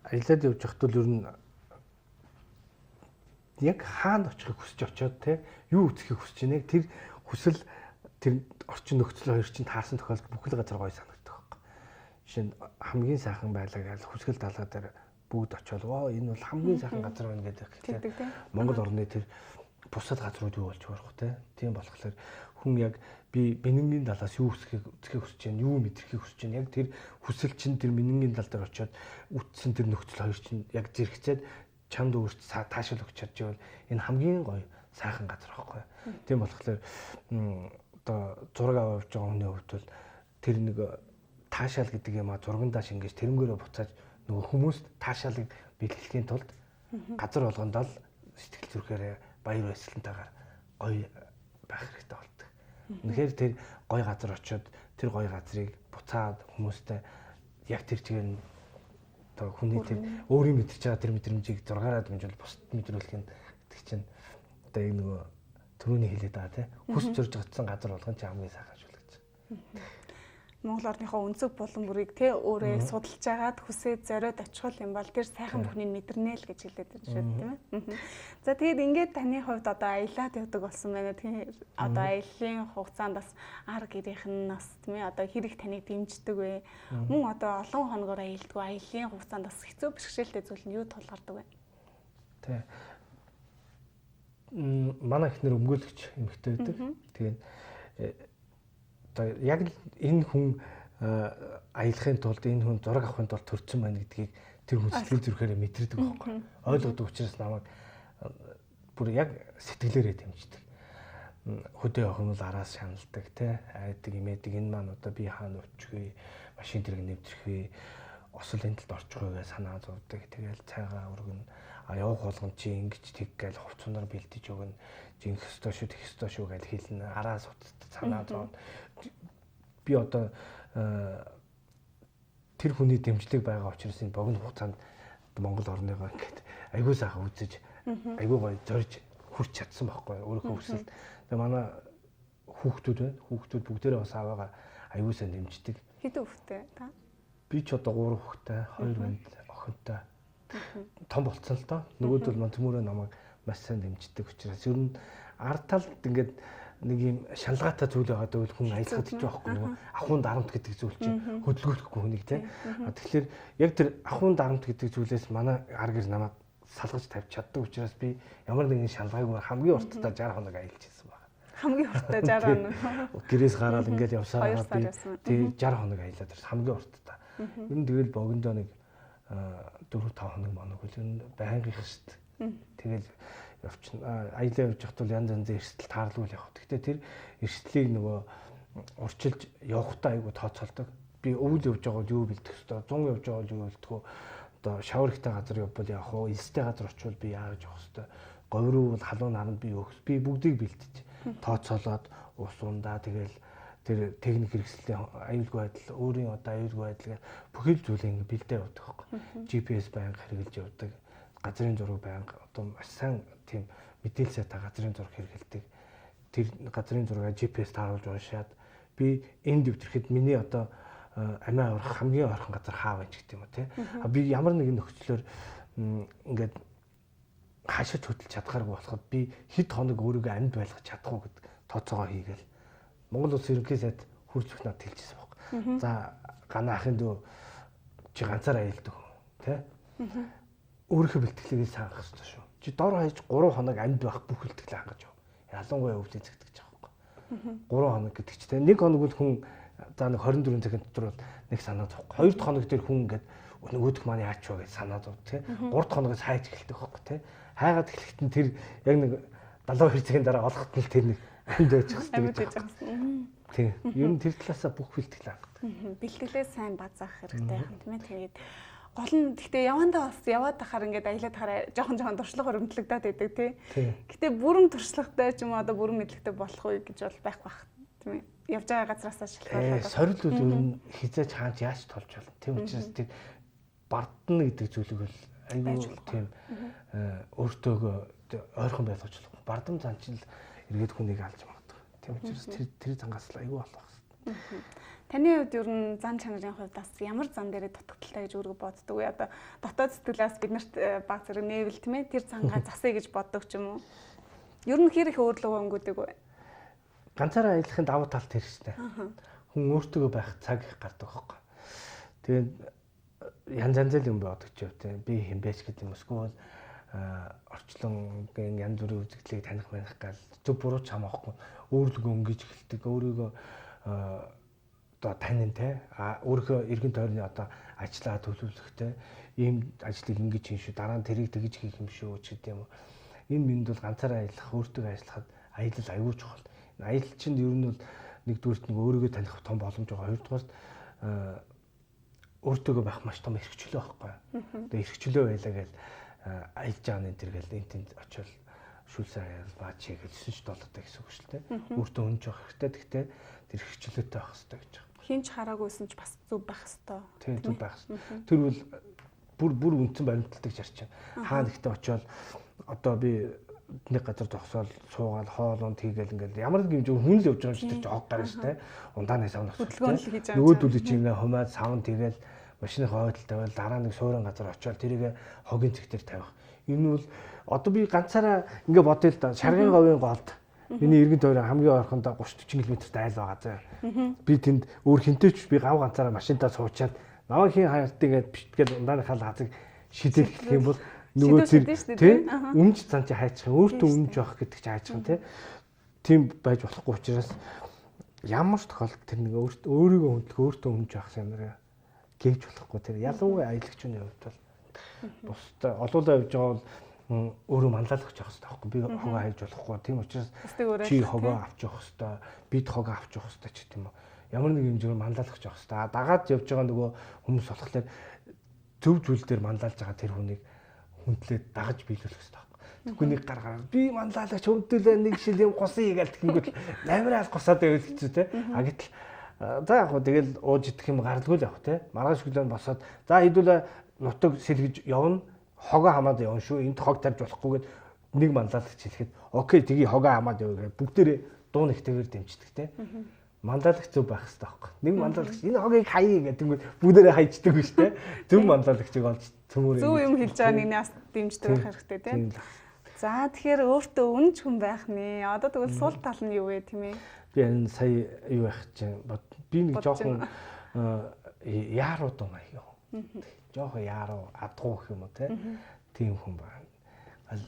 аялаад явж байхад бол ер нь яг хаана очихыг хүсэж очиод те юу үзэхийг хүсэж байна. Тэр хүсэл тэр орчин нөхцөл хоёр чинь таарсан тохиолдолд бүх л газар гоё санагддаг байхгүй. Жишээ нь хамгийн сайхан байлаа гэж хүсгэл даалга дээр бүгд очиод энэ бол хамгийн сайхан газар байна гэдэг ихтэй. Монгол орны тэр бусад газрууд юу болж байгаа вэ те. Тийм болохоор хүн яг би Менингийн далаас юу үзэхийг хүсэж байна, юу мэдрэхийг хүсэж байна. Яг тэр хүсэл чинь тэр Менингийн дал дээр очиод үтсэн тэр нөхцөл хоёр чинь яг зэрэгцээд чамд өөрт таашаал өгч чадж байвал энэ хамгийн гоё сайхан газар байхгүй. Тийм болохоор одоо зураг аваад явж байгаа хүний хувьд бол тэр нэг таашаал гэдэг юм а зургандаа шингээж тэрнгээрээ буцааж нөгөө хүмүүст таашаалыг бэлтгэхийн тулд газар болгонд л сэтгэл зүрхээрээ баяр баясгалантайгаар гоё байх хэрэгтэй болдог. Үнэхээр тэр гоё газар очиод тэр гоё газрыг буцаад хүмүүстэй яг тэр чигээр нь одоо хүний тэр өөрийн мэдэрч байгаа тэр мэдрэмжийг зургаараа дамжуул бусд мэдрүүлэх нь гэдэг чинь одоо энэ нөгөө түрүүний хэлээд байгаа тийм хүс зурж гацсан газар болгон ч хамгийн сайхан шүү л гэж. Монгол орныхоо өнцөг булан бүрийг те өөрөө судалж агаад хүсээд зориод очихвол юм бол тэр сайхан бүхнийг мэдэрнэ л гэж хэлээд байна шүү тийм ээ. За тэгээд ингээд таны хувьд одоо аялаад явдаг болсон байна. Тэгэхээр одоо аяллаа хугацаанд бас ар гэрийнх нь бас тийм ээ одоо хэрэг таныг дэмждэг вэ? Мөн одоо олон хоногоор аялддаг аяллаа хугацаанд бас хэцүү бэрхшээлтэй зүйл нь юу тулгардаг вэ? Тэ. Манай ихнэр өмгөөлөгч эмэгтэй байдаг. Тэгээд яг л энэ хүн аялахын тулд энэ хүн зураг авахын тулд төрсөн байна гэдгийг тэр хүн сэтгэл зүрхээрээ мэдэрдэг байхгүй. Ойлгодог учраас намайг бүр яг сэтгэлээрээ дэмждэг. Хөдөө явах нь бол араас шаналдаг те айдаг имээдэг энэ маань одоо би хаана очихвээ машин тэрэг нэвтрэх вэ осол эндэлд орчих вэ гэж санаа зовдөг. Тэгэл цайгаа өргөн явах болгон чи ингэж тэг гээл хувцсанаар бэлдэж өгнө. Жинх өстөө шүү тех өстөө шүү гэж хэлнэ. Араас утастай санаа зовд. Би одоо тэр хүний дэмжлэг байгаа учраас энэ богино хугацаанд Монгол орныгоо ингээд айгүй сайхан үзэж айгүй гоё зорж хүрч чадсан байхгүй өөрийнхөө хүсэл. Тэгээ манай хүүхдүүд байна. Хүүхдүүд бүгдээрээ бас аваагаа айгүй сайн дэмждэг. Хэдэн хүүхэдтэй та? Би ч одоо 3 хүүхэдтэй, 2 байна охинтой. Том болцсон л доо. Нөгөөдөл маань төмөрөө намайг маш сайн дэмждэг учраас ер нь ард талд ингээд нэг юм шалгаатай зүйл байгаа гэвэл хүн аялахад ч байхгүй нөгөө ахуйн дарамт гэдэг зүйл чинь хөдөлгөөхгүй хүнийг тийм. Тэгэхээр яг тэр ахуйн дарамт гэдэг зүйлээс манай ар гэр намайг салгаж тавьж чаддаг учраас би ямар нэгэн шалгаагүй хамгийн уртдаа 60 хоног аялж ирсэн байна. Хамгийн уртдаа 60 хоног. Гэрээс гараад ингээд явсараа би тий 60 хоног аялаад ирсэн хамгийн уртдаа. Ер нь тэгэл богиндоо нэг 4-5 хоног моног үл энэ байнгын шүү дээ. Тэгэл явчихна. Аялаа явж явахт бол янз янзын эрсдэл таарлуул явах. Гэхдээ тэр эрсдлийг нөгөө урчилж явахдаа айгу тооцоолдог. Би өвөл явж байгаа юу бэлдэх ёстой, 100 явж байгаа юу бэлдэх үү? Одоо шавар ихтэй газар явбал явах уу? Элстэй газар очивол би яаж явах ёстой? Говьруу бол халуун наранд би өөхс. Би бүгдийг бэлдэж тооцоолоод ус ундаа тэгэл тэр техник хэрэгслийн аюулгүй байдал, өөрийн одоо аюулгүй байдлыг бүхэл зүйлийг бэлдээ явдаг байхгүй. GPS байнга хэрэгжилж явдаг. Газрын зураг байнга одоо маш сайн тийм мэдээлэл сайтай газрын зураг хэрэгэлдэг. Тэр газрын зургийг GPS тааруулж уншаад би энд дэвтрэхэд миний одоо амиа орох хамгийн ойрхон газар хаа байж гэдэг юм уу те. Би ямар нэгэн нөхцлөөр ингээд хашиж хөдөлж чадхааргүй болоход би хэд хоног өөрийгөө амьд байлгах чадах уу гэдэг тооцоогоо хийгээл Монгол улс ерөнхий сайд хурц их надад хэлчихсэн байхгүй. За гана ахын дөө чи ганцаар аялдаг те. Өөрийнхөө бэлтгэлийг сайн авах хэрэгтэй шүү. Чи дор хаяж 3 хоног амьд байх бүх бэлтгэлээ хангаж яв. Ялангуяа өвлийн зэгдэж байгаа байхгүй. 3 хоног гэдэг чинь 1 хоног бол хүн за нэг 24 цагийн дотор бол нэг санаа зовхгүй. 2 дахь хоног дээр хүн ингээд нөгөөх маань яач вэ гэж санаа зов тий. 3 дахь хоногоос хайж эхэлдэг байхгүй тий. Хайгаад эхлэхэд нь тэр яг нэг 72 цагийн дараа олоход нь тэр нэг амьд байж хэвчээ. Амьд байж байгаа. Тийм. Ер нь тэр талаасаа бүх бэлтгэл хангах. Бэлтгэлээ сайн базаах хэрэгтэй юм тийм ээ. Тэгээд гол нь гэхдээ явандаа бас яваад тахаар ингээд аялаад тахаар жоохон туршлага өрөмтлөгдөд байдаг тий. Гэтэ бүрэн туршлагатай ч юм уу одоо бүрэн мэдлэгтэй болох уу гэж бол байх бах тийм ээ. Явж байгаа газараасаа шалтгаалаад. Сорил бол ер нь хизээч хааж яаж толж болно. Тийм учраас тэр бардна гэдэг зүйлийг бол айгүй тийм өөртөөгөө ойрхон байлгаж болох. Бардам занчил эргээд хүнийг алж магадгүй. Тийм учраас тэр зангаас л айгүй болох хэрэгтэй. Таны хувьд ер нь зан чанарын хувьд бас ямар зан дээрээ дутагдaltaй гэж өөрийгөө боддог вэ? Одоо дотоод сэтгэлээс биднэрт баг зэрэг нээвэл тийм ээ тэр зангаа засъя гэж боддог ч юм уу? Ер нь хэр их өөрлөгөө өнгөдөг вэ? Ганцаараа аялахын давуу талт тэр шүү дээ. Хүн өөртөө байх цаг их гардаг байхгүй. Тэгээд янз юм бодож яв тийм би хэмбэж гэдэг юм эсвэл орчлонгийн янз бүрийн үзэгдлийг таних гал зөв буруу ч хамаахгүй өөрлөгөө өнгөж эхэлдэг өөрийгөө одоо танин те өөрийнхөө эргэн тойрны одоо ажиллаа төлөвлөхтэй ийм ажлыг ингэж хийн шүү дараа нь тэрийг тэгж хийх юм шүү ч гэдэг юм. Энэ минь бол ганцаараа аялах өөртөө ажиллахад аялал аюул чухал. Аялал чинь ер нь бол нэгдүгürt нэг өөрийгөө таних том боломж байгаа. Хоёрдугаарт өөртөө байх маш том эрхчлөө байхгүй. Тэгээ эрхчлөө байлаа гэж аялж байгаа нь тэр гэл энтэнд очивол шүлсээ аял баач гэж $9 гэсэн үг шүү дээ. Өөртөө өнж явах хэрэгтэй. Гэхдээ тэр эрхчлөөтэй байх хэрэгтэй гэж байна. Хинч хараагүйсэн ч бас зөв байх хэрэгтэй. Тийм зөв байх хэрэгтэй. Тэр бол бүр үндсэн баримталдаг зарчим. Хаана ихтэй очивол одоо би нэг газар зогсоол суугаад хоолонд хийгээл ингээл ямар нэг юм хүн л явж байгаа юм шиг жоог гарна шүү дээ. Ундааны савн өгсөлтэй. Нөгөөдөл чи ингээ хумаад савн тэгэл машины хойдол тавиал дараа нэг суурин газар очиод тэрийг хогийн цэгтэр тавих. Энэ нь бол одоо би ганцаараа ингээ бодъё л да. Шаргын говийн голд миний эргэн тойрон хамгийн ойрхондоо 30-40 км-т айл байгаа заа. Би тэнд өөр хинтэйч би гав ганцаараа машинтаа суучаад наваа хийн хаалтыг гээд битгээд ундааны хал хазыг шидэх гэх юм бол нөгөө тэр өмж цан чи хайчих өөртөө өмж явах гэдэг чи хайчих тийм тийм байж болохгүй учраас ямар ч тохиолдолд тэр нэг өөрийгөө хөндлөх өөртөө өмж явах юмраа гээвч болохгүй тэр ялангуяа аялагчны хувьд бол бусдаа олоолаа явж байгаа бол өөрөө манлайлагч явах хэрэгтэй байхгүй би хогоо хайж болохгүй тийм учраас чи хогоо авч явах хэрэгтэй бид хогоо авч явах хэрэгтэй ч гэдэм юм ямар нэг хэмжээгээр манлайлагч явах хэрэгтэй дагаад явж байгаа нөгөө хүмүүс болохоор зөв зүйл дээр манлайлж байгаа тэр хүнийг хүндлээд дагаж биелүүлэх хэрэгтэй байхгүй. Тэгвэл нэг гаргаар би манлайлагч хөндлөө нэг шил юм госын хийгээл тэгэнгүүт амираас госоод байвал хэцүү те. А гэтэл за яг хөө тэгэл ууж идэх юм гаралгүй л явах те. Маргааш өглөө босоод за хэдүүлээ нутаг сэлгэж явна. Хогоо хамаад явна шүү. Энд хог тарж болохгүйгээд нэг манлайлагч хэлэхэд окей тгий хогоо хамаад явъя гэж бүгдээрээ дуу нэгтэйгээр дэмждэг те. Манлайлагч зөв байх хэрэгтэй байхгүй. Нэг манлайлагч энэ хогийг хаяа гэдэг нь бүгдээрээ хайчдаг биш те. Зөв манлайлагчийг олж цөмөр зөв юм хэлж байгаа нэгнээс дэмждэг байх хэрэгтэй тийм. За тэгэхээр өөртөө үнж хүн байх нэ. Одоо тэгвэл сул тал нь юу вэ тийм ээ? Би энэ сая юу байх чинь би нэг жоохон яаруу дуу маяг юм. Жоохон яаруу адгуу гэх юм уу тийм хүн байна.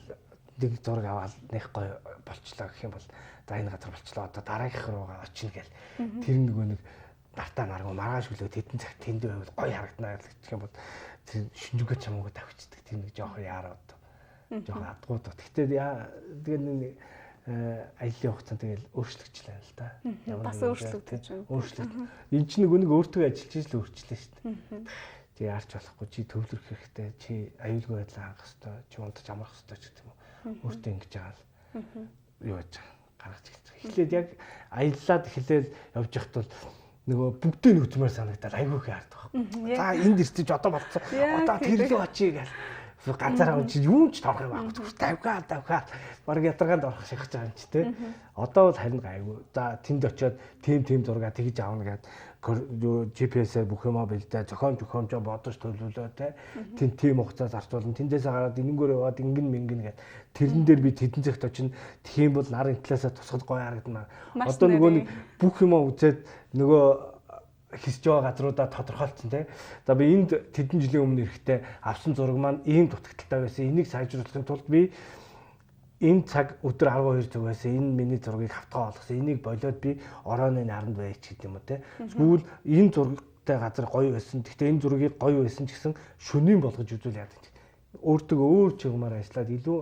Нэг зураг аваад нэг гоё болчлоо гэх юм бол за энэ газар болчлоо одоо дараагийнх руугаа очино гэл тэр нөгөө нэг нартаа наргуу маргааш өглөө тэдэн цагт тэнд байвал гоё харагдана гэх юм бол тэр шинжүүгээ чамаагүй тавьчихдаг тийм нэг жоохон яарууд жоохон адгууд. Гэхдээ тэгээд нэг аяллаа хугацаанд тэгэл өөрчлөгчлээ л да. Бас өөрчлөгдөж байна. Өөрчлөлт. Энд чинь нэг өөртөө ажиллаж ижил өөрчлөө шүү дээ. Чи яарч болохгүй чи төвлөрөх хэрэгтэй чи аюулгүй байдлаа хангах хэрэгтэй чи унтаж амрах хэрэгтэй ч гэдэг юм. Өөртөө ингэж байгаа л юу яаж гаргаж эхэлж байгаа. Эхлээд яг аяллаад эхлээл явж байхад бол нөгөө бүгдээ нүцмээр санагдаад айгүй хаардаг байхгүй. За энд ирсэж одоо болцсон. Одоо тэрлөө очие гэж ганцаараа чи юу ч тоох юм байхгүй. Давхаа. Бараг ядаргаанд орох шиг гэж байгаа юм чи тэ. Одоо бол харин айгүй. За тэнд очиод тийм зураг тэгж аавна гэдэг GPS-ээр бүх юмаа бэлдээ зохиомжоо бодож төлөвлөө те тийм хугацаа зарцуулна тэндээсээ гараад энэнгөр яваад ингэн гэдэг тэрэн дээр би тэдэн цагт очино тийм бол нарын талаасаа тусгал гоё харагдана одоо нөгөө нэг бүх юмаа үзээд нөгөө хисж байгаа газруудаа тодорхойлцсон те за би энд тэдэн жилийн өмнө ирэхдээ авсан зураг маань ийм дутагдaltaй байсан энийг сайжруулахын тулд би энэ цаг өдөр 12 зүгээс энэ миний зургийг хавтгаа болгосон. Энийг болоод би орооны наранд байж гэдэг юм уу те. Тэгвэл энэ зурагтай газар гоё байсан. Гэхдээ энэ зургийг гоё байсан ч гэсэн шөнийн болгож үзүүл яадаг. Өөртөө өөр чигмаар ажиллаад илүү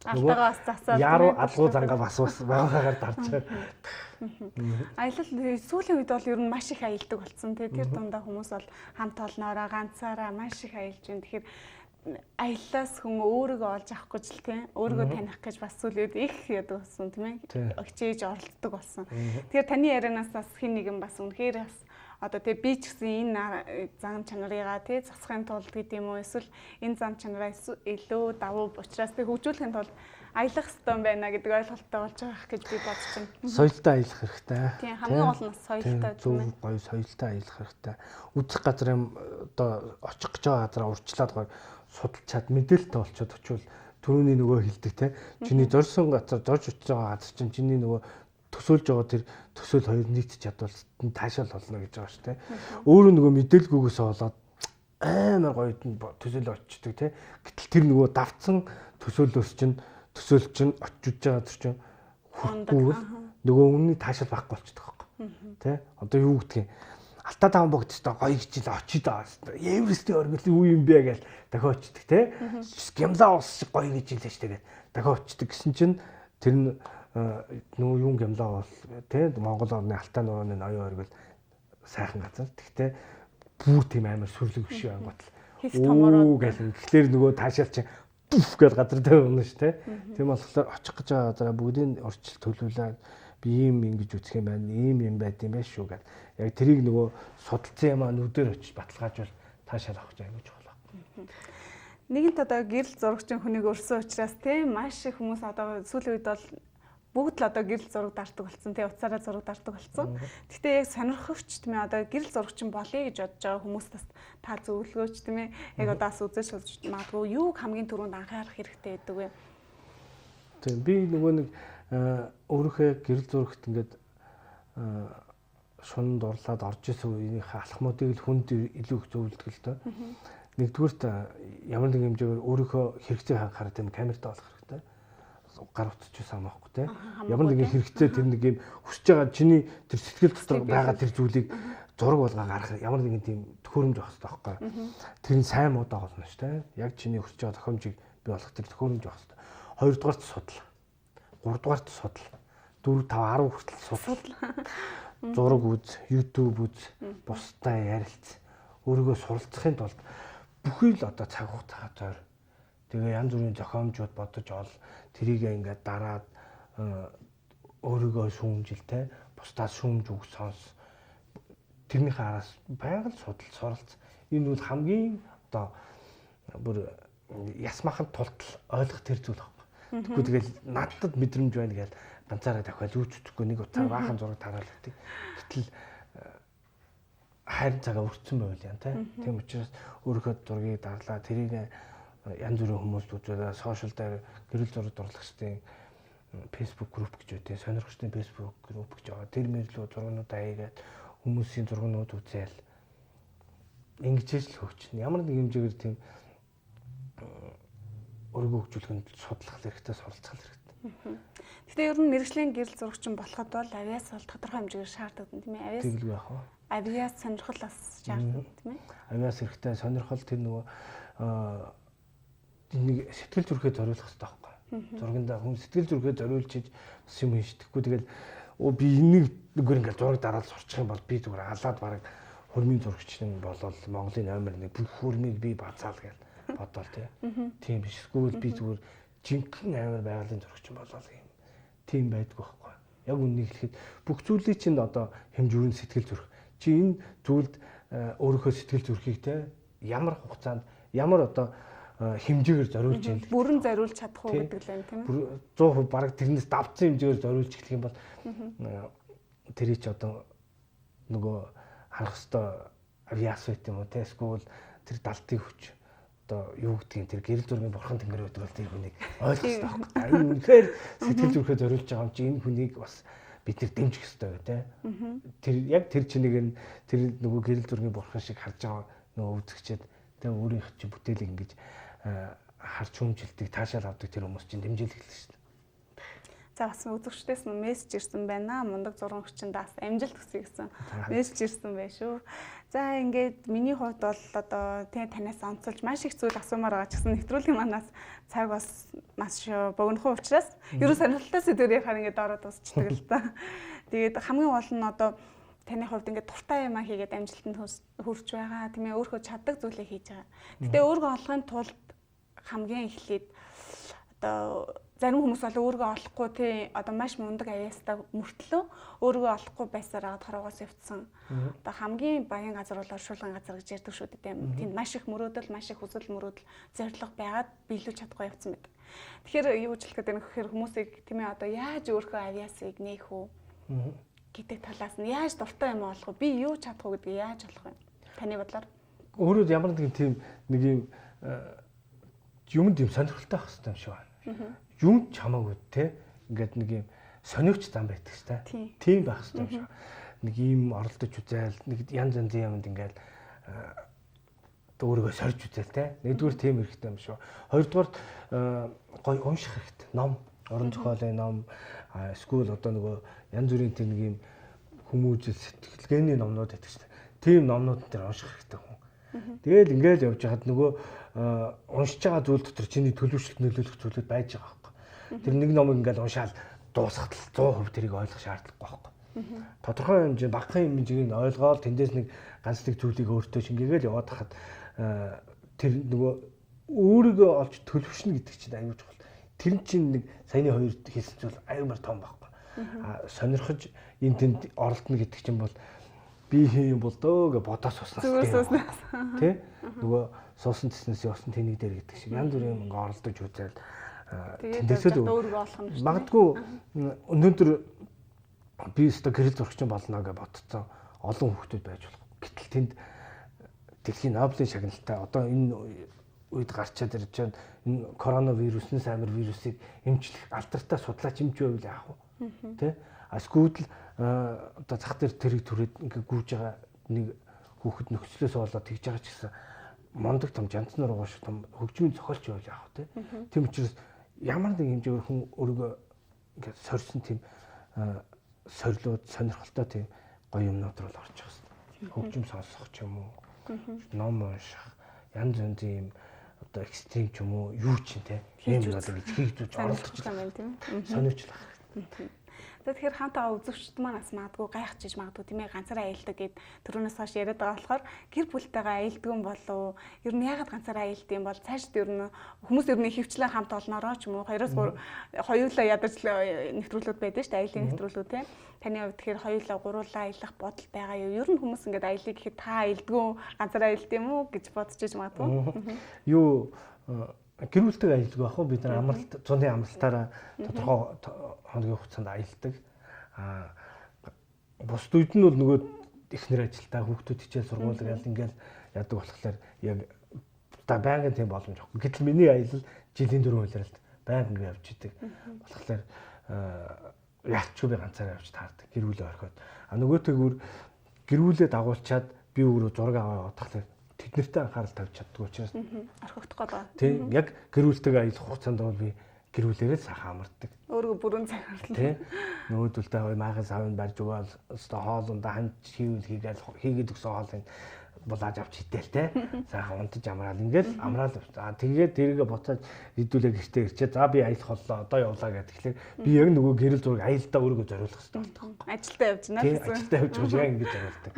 Алтайгаа бас засаад яруу алгуу зангаа бас байгаагаар дарж байгаа. Аялал сүүлийн үед бол ер нь маш их аялдаг болсон. Тэр дундаа хүмүүс бол хамт олноороо ганцаараа маш их аялж байна. Тэгэхээр аяллаас хүн өөрийгөө олж авахгүй ч тийм өөрийгөө таних гэж бас сүүлийн үед их яадаг болсон тийм ээ. Хичээж оролддог болсон. Тэгэхээр таны ярианаас бас хин нэгэн бас үнэхээр бас одоо тэгээ би ч гэсэн энэ зам чанарыгаа тий засахын тулд гэдэг юм уу эсвэл энэ зам чанараа илүү давуу учраас тэг хөгжүүлэхийн тулд аялах хэрэгтэй байна гэдэг ойлголттой болж байгаа гэж би бодож байна. Соёлтой аялах хэрэгтэй. Тийм хамгийн гол нь соёлтой тийм ээ. Гоё соёлтой аялах хэрэгтэй. Үзэх газрын одоо очих гэж байгаа газараа урьдчилаад гоё судалчаад мэдээлэлтэй болчиход очивол түрүүний нөгөө хэлдэг те. Чиний зорьсон газар зорж очиж байгаа газар чинь чиний нөгөө төсөөлж байгаа тэр төсөөл хоёр нийтж чадвал таашаал болно гэж байгаа шүү те. Өөрөө нөгөө мэдээлгүйгээс болоод амар гоё төсөөлө очдөг те. Гэтэл тэр нөгөө давцсан төсөөлөөс чинь төсөөлч чинь очиж байгаа газар чинь хүрхгүйвэл нөгөө өмнөний таашаал байхгүй болчихдог байхгүй. Тэ? Одоо юу гэдгийг Алтаа таван богдтой гоё хичээл очиж даа. Эверестийн оргил юу юм бэ гэж дахиад очдөг те. Гямлаа ус шиг гоё гэж хэлж тэгээд дахиад очдөг гэсэн чинь тэр нөгөө юм гямлаа бол те Монгол орны Алтай нурууны ноён оргил сайхан газар. Тэгтээ бүр тийм амар сүрлэг биш юм гот. Оо гэл тэгэхээр нөгөө таашаал чинь бүф гэж газар дээр унаа ш те. Тийм болохоор очих гэж байгаа газараа бүгдийн орчил төлөвлөлөө би ийм ингэж үсэх юм байна. Ийм байд юм байна шүү гэдэг. Яг тэрийг нөгөө судалсан юм аа нүдээр очиж баталгаажвал таашаал авах гэж аягүй чухал байна. Нэгэнт одоо гэрэл зурагчин хүнийг өрсөн учраас тийм маш их хүмүүс одоо сүүлийн үед бол бүгд л одоо гэрэл зураг дартаг болсон тийм уцаараа зураг дартаг болсон. Гэхдээ яг сонирхогч тийм ээ одоо гэрэл зурагчин болъё гэж бодож байгаа хүмүүст бас та зөвлөгөөч тийм ээ яг одоо бас үзэж болж магадгүй юуг хамгийн түрүүнд анхаарах хэрэгтэй гэдэг вэ? Тийм би нөгөө нэг өөрийнхөө гэрэл зурагт ингээд шунд дурлаад орж исэн үеийнхээ алхмуудыг л хүнд илүү их зөвлөдөг л доо. Нэгдүгürt ямар нэг хэмжээгээр өөрийнхөө хэрэгцээг хангахаар тийм камертаа болох хэрэгтэй. Гар утчихсан байхгүй те. Ямар нэгэн хэрэгцээ тэр нэг юм хүсэж байгаа чиний тэр сэтгэл дотор байгаа тэр зүйлийг зураг болгоо гаргах ямар нэгэн тийм төхөөрөмж байх хэрэгтэй байхгүй. Тэр нь сайн муудаа болно шүү дээ. Яг чиний хүсэж байгаа тохиомжийг бий болгох тэр төхөөрөмж байх хэрэгтэй. Хоёрдугаарт судал. Гуравдугаарт судал. 4 5 10 хүртэл судал. Зураг үз, YouTube үз, бусдаа ярилц. Өөрийгөө суралцахын тулд бүхий л одоо цаг хугацаа зойр. Тэгээ янз бүрийн зохиомжууд бодож ол тэрийг ингээд дараад өөрийгөө шүүмжилтэй бусдаас шүүмж үг сонс. Тэрнийхээ араас байгаль судал суралц. Энэ бол хамгийн одоо бүр ясмахан тултал ойлгох тэр зүйл байхгүй. Тэгвэл тэгэл надад мэдрэмж байна гэж ганцаараа дахиад юу ч үтгэхгүй нэг утгаар баахан зураг тараалдаг. Гэтэл хайр цагаа өртсөн байвал яа тийм учраас өөрийнхөө зургийг дарлаа тэрийг янз бүрийн хүмүүст үзүүлээ сошиал дээр гэрэл зураг дурлагчдын Facebook групп гэж үүтэй сонирхчдын Facebook групп гэж байгаа. Тэр мэрлүү зургуудаа хийгээд хүмүүсийн зургууд үзээл ингэж л хөгжинэ. Ямар нэг хэмжээгээр тийм өөрийгөө хөгжүүлэхэд судлах хэрэгтэй, суралцах хэрэгтэй. Гэхдээ ер нь мэрэгжлийн гэрэл зурагчин болоход бол авиас бол тодорхой хэмжээгээр шаарддаг тийм ээ. Авиас тэгэлгүй яах вэ? Авиас сонирхол бас шаарддаг тийм ээ. Авиас хэрэгтэй сонирхол тэр нөгөө нэг сэтгэл зүрхээ зориулах хэрэгтэй байхгүй. Зургандаа хүн сэтгэл зүрхээ зориулж бас юм хийхгүй тэгэл би энийг зүгээр ингээд зураг дараад сурчих юм бол би зүгээр алаад бараг хөрмийн зурагчин болол Монголын номер 1 бүх хөрмийг би бацаал гэж бодоол тийм биш. Эсвэл би зүгээр жинхэнэ амар байгалийн зурагчин болол юм. Тийм байдгүй байхгүй. Яг үннийг хэлэхэд бүх зүйлийг чинь одоо хэмжүүрэн сэтгэл зүрх. Чи энэ зүйлд өөрийнхөө сэтгэл зүрхийг те ямар хугацаанд ямар одоо хэмжээгээр зориулж яах вэ? Бүрэн зориулж чадах уу гэдэг л юм тийм ээ. 100% бараг тэрнээс давцсан хэмжээгээр зориулж эхлэх юм бол тэрий ч одоо нөгөө харах хэвээр авиас байт юм уу те эсвэл тэр далтын хүч одоо юу гэдгийг тэр гэрэл зургийн бурхан тэнгэр өдрөл тэр хүнийг ойлгох хэрэгтэй байхгүй. Энэ үнэхээр сэтгэл зүрхээ зориулж байгаа юм чи энэ хүнийг бас бид нар дэмжих хэрэгтэй бай те. Тэр яг тэр чинийг тэр нөгөө гэрэл зургийн бурхан шиг харж байгаа нөгөө үзэгчэд те өөрийнх чи бүтээлийг ингэж харж хүмжилдэг таашаал авдаг тэр хүмүүс чинь дэмжиж эхэлсэн шүү дээ. За бас үзэгчдээс нь мессеж ирсэн байна. Мундаг зураг өгчин даас амжилт хүсье гэсэн мессеж ирсэн байх шүү. За ингээд миний хувьд бол одоо тэгээ танаас онцолж маш их зүйл асуумаар байгаа ч гэсэн нэвтрүүлгийн манаас цаг бас маш богинохон учраас ерөн сонирхолтой сэдвээр ярихаар ингээд ороод дуусчихдаг л та. Тэгээд хамгийн гол нь одоо таны хувьд ингээд дуртай юм а хийгээд амжилтанд хүрч байгаа. Тийм ээ өөрөө чаддаг зүйлээ хийж байгаа. Гэтэ өөрөө олохын тулд хамгийн эхлээд одоо зарим хүмүүс бол өөрийгөө олохгүй тий одоо маш мундаг аяастаа мөртлөө өөрийгөө олохгүй байсараад хороогоос явцсан. Одоо хамгийн баян газар бол оршуулгын газар гэж ярьдаг шүү дээ. Тэнд маш их мөрөөдөл, маш их хүсэл мөрөөдөл зориг байгаад биелүүлж чадахгүй явцсан байдаг. Тэгэхээр юу гэж хэлэх гэдэг нь гэхээр хүмүүсийг тийм ээ одоо яаж өөрийнхөө авиасыг нээх үү гэдэг талаас нь яаж дуртай юм олох вэ? Би юу чадах вэ гэдгийг яаж олох вэ? Таны бодлоор өөрөө ямар нэг тийм нэг юмд юм сонирхолтой байх хэрэгтэй юм шиг байна. Юм чамаагүй те ингээд нэг юм сониуч зам байдаг шүү дээ. Тийм байх хэрэгтэй юм шиг. Нэг юм оролдож үзээл нэг янз янзын юмд ингээд өөрийгөө сорж үзээл те. Нэгдүгээр тийм хэрэгтэй юм шиг. Хоёрдугаар гоё унших хэрэгтэй. Ном, орон зохиолын ном, эсвэл одоо нөгөө янз бүрийн тийм нэг юм хүмүүжил сэтгэлгээний номнууд байдаг шүү дээ. Тийм номнууд дээр унших хэрэгтэй хүн. Тэгэл ингээд явж хахад нөгөө уншиж байгаа зүйл дотор чиний төлөвшөлт нөлөөлөх зүйлүүд байж байгаа байхгүй. Тэр нэг номыг ингээд уншаал дуусахад л 100% тэрийг ойлгох шаардлагагүй байхгүй. Тодорхой хэмжээ багахан хэмжээг ойлгоод тэндээс нэг ганц нэг зүйлийг өөртөө шингээгээл яваад хахад тэр нөгөө өөрийгөө олж төлөвшнө гэдэг чинь аюул чухал. Тэр чинь нэг саяны хоёр хэлсэн зүйл аюулмар том байхгүй. Сонирхож энэ тэнд оролдоно гэдэг чинь бол би юм бол дөө гэж бодож суснаас тий нөгөө суусан тэснээс явсан тэнийг дээр гэдэг шиг янз бүрийн ингээ оролдож үзэл тэндээсээ өөрийгөө олох юм шиг магадгүй өнөөдөр би өстө гэрэл зурагчин болно гэж бодцсон олон хүүхдүүд байж болох. Гэтэл тэнд дэлхийн Нобелийн шагналтай одоо энэ үед гарчаад ирж байгаа энэ коронавируснаас амар вирусыг эмчлэх алдартай судлаач юм ч байвал яах вэ тий эсвэл одоо зах дээр тэрийг түрээд ингээ гүйж байгаа нэг хүүхэд нөхцлөөс болоод тэгж байгаа ч гэсэн мондөг том жанцнаар угааш том хөгжмийн зохиолч байвал яах вэ тийм учраас ямар нэг хэмжээгээр хүн өөрийгөө ингээ сорьсон тийм сорилууд сонирхолтой тийм гоё юмнууд руу орж байгаа. Хөгжим сонсох ч юм уу ном унших янз янзын юм одоо экстрим ч юм уу юу ч юм те юм надад хийж оролдож байна тийм сониучлах. Тэгэхээр хамтаа үзэгчд манаас магадгүй гайхчихж магадгүй тийм ээ ганцаараа аялдаг гэд түрүүнээс хойш яриад байгаа болохоор гэр бүлтэйгээ аялдаг юм болов ер нь яагаад ганцаараа аялдаг юм бол цаашд ер нь хүмүүс ер нь хөвчлэн хамт олноороо ч юм уу хоёроос бүр хоёулаа ядаж нэвтрүүлүүд байдаг шүү дээ аялын нэвтрүүлүүд тийм таны хувьд тэгэхээр хоёулаа гуруулаа аялах бодол байгаа юу ер нь хүмүүс ингээд аялыг гэхэд та аялдгүй ганцаараа аялд юм уу гэж бодчихж магадгүй юу гэр бүлтэйгээ аялдаг байх уу бид нар амралт зуны амралтаараа тодорхой хоногийн хугацаанд аялдаг. Бус үед нь бол нөгөө эхнэр ажилтаа хүүхдүүд хичээл сургууль ял ингээл яадаг болохоор яг та байнгын тийм боломж авахгүй. Гэтэл миний аялал жилийн 4 хуйлралд байнга явж идэг. Тэгэхээр яачгүй би ганцаараа явж таардаг. Гэр бүлээ орхиод. Нөгөөтэйгүр гэр бүлээ дагуулчаад би өөрөө зураг аваад болохоор тэд нартай анхаарал тавьж чаддаг учраас орхигдох гэдэг. Тийм яг гэр бүлтэйгээ аялах хугацаанд бол би гэр бүлээрээ сайхан амардаг. Өөрийгөө бүрэн цагаарлаа. Тийм нөгөөдөлтэй хой махас авын барьж угаал өстө хоолундаа ханч хийгээд өгсөн хоолыг булааж авч идээл те. Сайхан унтаж амраал ингээл амраал. Тэгээд тэрийгэ буцаад хэдүүлээ гэртээ ирчээ. За би аялах боллоо одоо явлаа гэдэг. Тэгэхээр би яг нөгөө гэрэл зураг аялдаа өөрийгөө зориулах хэрэгтэй болдог. Ажилдаа явж байна гэсэн. Ажилдаа явж байгаа яг ингэж зориулдаг.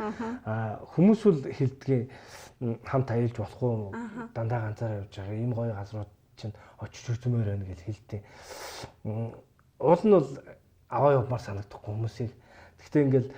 Хүмүүс бол хэлдгийг хамт аялж болох уу? Дандаа ганцаараа явж байгаа. Ийм гоё газрууд чинь очиж үзмээр байна гэж хэлдэг. Уул нь бол аваа явмаар санагдахгүй хүмүүсийг. Гэхдээ ингээл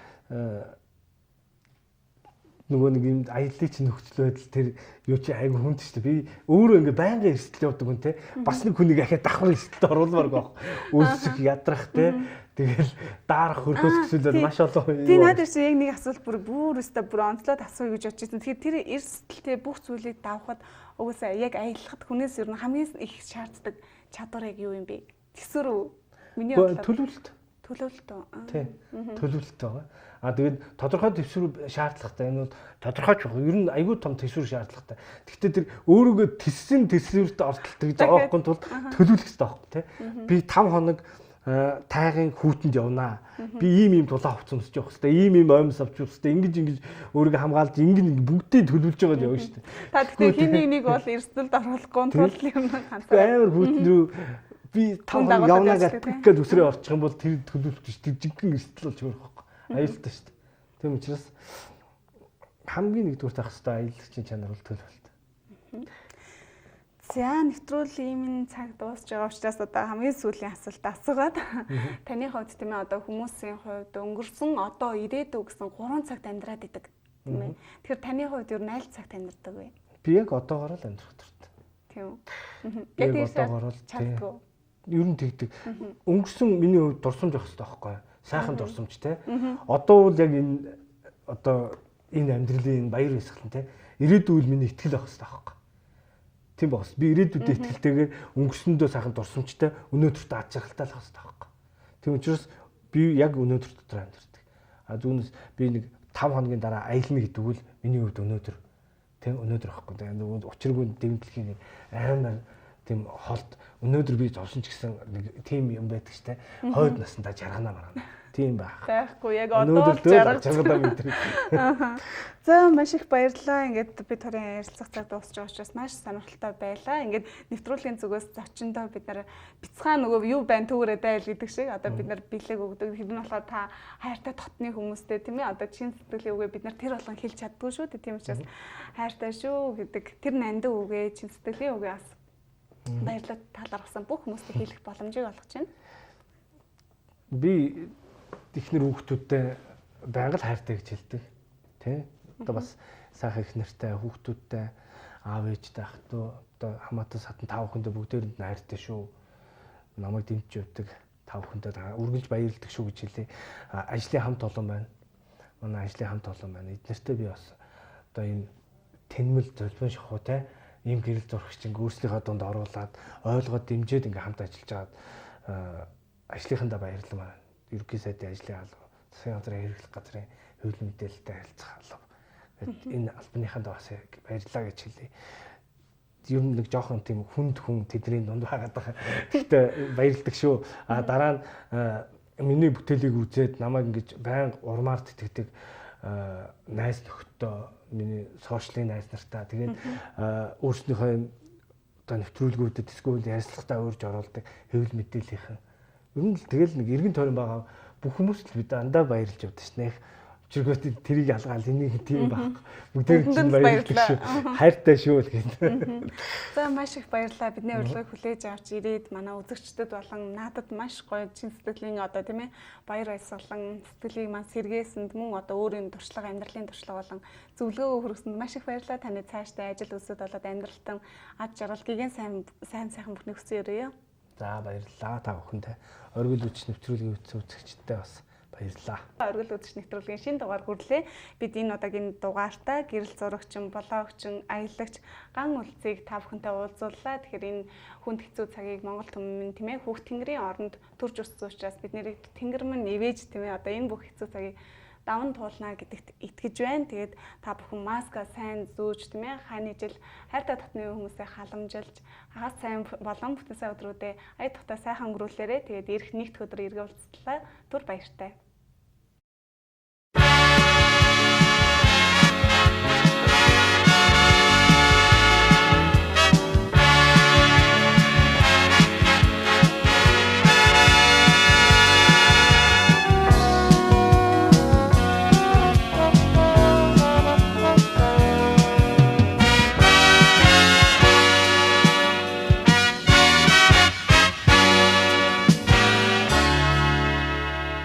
нөгөө нэг юм аяллаа чинь нөхцөл байдал тэр юу чи айгүй хүнд шүү дээ. Би өөрөө ингээ байнгын эрсдэл явдаг хүн те. Бас нэг хүнийг ахиад давхар эрсдэлд оруулмаар гоох. Өсөх ядрах те. Тэгэл даарах хөрхөөс гэсүүлээд маш олон юм. Тийм надад чи яг нэг асуулт бүр өстө бүр онцлоод асууя гэж бодож байсан. Тэгэхээр тэр эрсдэлтэй бүх зүйлийг давхад угсаа яг аялахад хүнээс ер нь хамгийн их шаарддаг чадвар яг юу юм бэ? Тэсвэр үү? Миний бодлоор төлөвлөлт. Төлөвлөлт. Тийм. Төлөвлөлт байгаа. Тэгээд тодорхой төсвөр шаардлагатай. Энэ бол тодорхой ч ер нь аюул том төсвөр шаардлагатай. Гэхдээ тэр өөрөөгөө тессэн төсвөрт ортолдог гэж байгаа байхгүй тул төлөвлөх хэрэгтэй байхгүй тий. Би 5 хоног тайгын хүүтэнд явнаа. Би ийм дулаан хувцас өмсөж явах хэрэгтэй. Ийм оймс авч явах хэрэгтэй. Ингэж өөрийгөө хамгаалж бүгдийг төлөвлөж байгаа нь явна шүү дээ. Та тэгэхээр хин нэг бол эрсдэлд оруулахгүй тул юм ганцаар. Амар хүүтэн рүү би тав явнаа гэж өсрөө орчих юм бол тэр төлөвлөж шүү дээ. Жиггэн эрсдэл болж өөрөх байхгүй. Аюултай шүү дээ. Тийм учраас хамгийн нэгдүгээр таах хэрэгтэй аялагчийн чанар бол төлөвлөлт. За нэвтрүүлгийн цаг дуусч байгаа учраас одоо хамгийн сүүлийн асуулт асуугаад таны хувьд тийм ээ одоо хүмүүсийн хувьд өнгөрсөн одоо ирээдүй гэсэн 3 цагт амьдраад идэг тийм ээ. Тэгэхээр таны хувьд юу найл цагт амьдрдаг вэ? Би яг одоогоор л амьдрах дуртай. Тийм үү. Тэгээд одоогоор л чаддгүй. Ер нь тэгдэг. Өнгөрсөн миний хувьд дурсамж авах хэрэгтэй байхгүй юу? Сайхан дурсамж те. Одоо бол яг энэ одоо энэ амьдралын баяр баясгалан те. Ирээдүйд миний итгэл авах хэрэгтэй байхгүй юу? Тийм боос. Би ирээдүйдээ итгэлтэйгээр өнгөрсөндөө сайхан дурсамжтай өнөөдөртөө ад жаргалтай л хасдаг байхгүй. Тийм учраас би яг өнөөдөр дотор амьдардаг. А түүнээс би нэг 5 хоногийн дараа аялна гэдэг үл миний хувьд өнөөдөр тийм өнөөдөр байхгүй. Тэгээд учиргүй дэмтлэхийн нэг амар тийм холд өнөөдөр би зовсон ч гэсэн нэг тийм юм байдаг штэ. Хойд насандаа жаргана маргана. Тийм байх. Байхгүй яг одоо жаргалаа мэдэрэг. За маш их баярлалаа. Ингээд бид хоёрын ярилцлага цаг дуусч байгаа учраас маш сонирхолтой байлаа. Ингээд нэвтрүүлгийн зүгээс зочиндоо бид нар бяцхан нөгөө юу байна түүрээ дайл гэдэг шиг одоо бид нар бэлэг өгдөг. Тэр нь болохоор та хайртай дотны хүмүүстэй тийм ээ одоо чин сэтгэлийн үгээ бид нар тэр болгон хэлж чаддгүй шүү дээ. Тийм учраас хайртай шүү гэдэг тэр нандин үгээ чин сэтгэлийн үгээ бас баярлалаа талархсан бүх хүмүүстээ хэлэх боломжийг олгож байна. Би ихнэр хүүхдүүдтэй байнга л хайртай гэж хэлдэг. Тэ? Одоо бас сайхан их нартай хүүхдүүдтэй аав ээжтэй ах トゥ одоо хамаатан садан тав хүндээ бүгдээрэнд нь хайртай шүү. Намайг дэмжиж явдаг тав хүндээ үргэлж баярлдаг шүү гэж хэлээ. Ажлын хамт олон байна. Манай ажлын хамт олон байна. Эднэртэй би бас одоо энэ тэнмэл золбон шахуу те ийм гэрэл зурагч ингээ өөрсдийнхөө дунд оруулаад ойлгоод дэмжиж ингээ хамт ажиллаж байгаа ажлынхандаа баярлалаа. Ерөнхий сайдын ажлын алба, засгийн газрын хэрэглэх газрын хөвлөм мэдээлэлтэй харилцах алба. Энэ албаныхандаа бас баярлалаа гэж хэлье. Ер нь нэг жоохон тийм хүн тэдний дунд байгаад байгаа. Гэхдээ баярлдаг шүү. Дараа нь миний бүтээлийг үзээд намайг ингэж байнга урмаар тэтгэдэг найз нөхдөд миний сошиалын найз нартаа тэгээд өөрснийхөө одоо нэвтрүүлгүүдэд эсвэл ярилцлагатаа урьж оруулдаг хэвлэл мэдээллийнхэн ер нь л тэгэл нэг эргэн тойрон байгаа бүх хүмүүст л бид дандаа баярлж явдаг шнэ. Өчигдөр тэрийг алгаал энийг тийм баг. Бүгдээр чинь баярлалаа шүү. Хайртай шүү л гэдэг. За маш их баярлалаа. Бидний урилгыг хүлээж авч ирээд манай үзэгчдэд болон надад маш гоё чин сэтгэлийн одоо тийм ээ баяр баясгалан сэтгэлийг маань сэргээсэнд мөн одоо өөрийн туршлага амьдралын туршлага болон зөвлөгөө хүргэсэнд маш их баярлалаа. Таны цаашдаа ажил өсөд болоод амьдралтан ад жаргалгийн сайхан бүхний хүсье өрөөё. За баярлалаа та бүхэндээ. Оргил үуч нэвтрүүлгийн үзэгчдтэй бас баярлалаа. Оргил үуч нэвтрүүлгийн шинэ дугаар хүрлээ. Бид энэ удаагийн дугаартаа гэрэл зурагчин, блогчин, аялагч ган үлцгийг та бүхэнтэй уулзууллаа. Тэгэхээр энэ хүнд хэцүү цагийг Монгол түмэн тийм ээ хүүхд тэнгэрийн оронд төрж өссөн учраас бид нэрийг тэнгэр мань нивэж тийм ээ одоо энэ бүх хэцүү цагийг даван туулна гэдэгт итгэж байна. Тэгээд та бүхэн маска сайн зүүж тийм ээ хааны жил хайртай татны хүмүүсээ халамжилж хагас сайн болон бүтэн сайн өдрүүдэд ая тухтай сайхан өнгөрүүлээрэ. Тэгээд ирэх нэгд өдөр эргээ уулзлаа. Түр баяртай.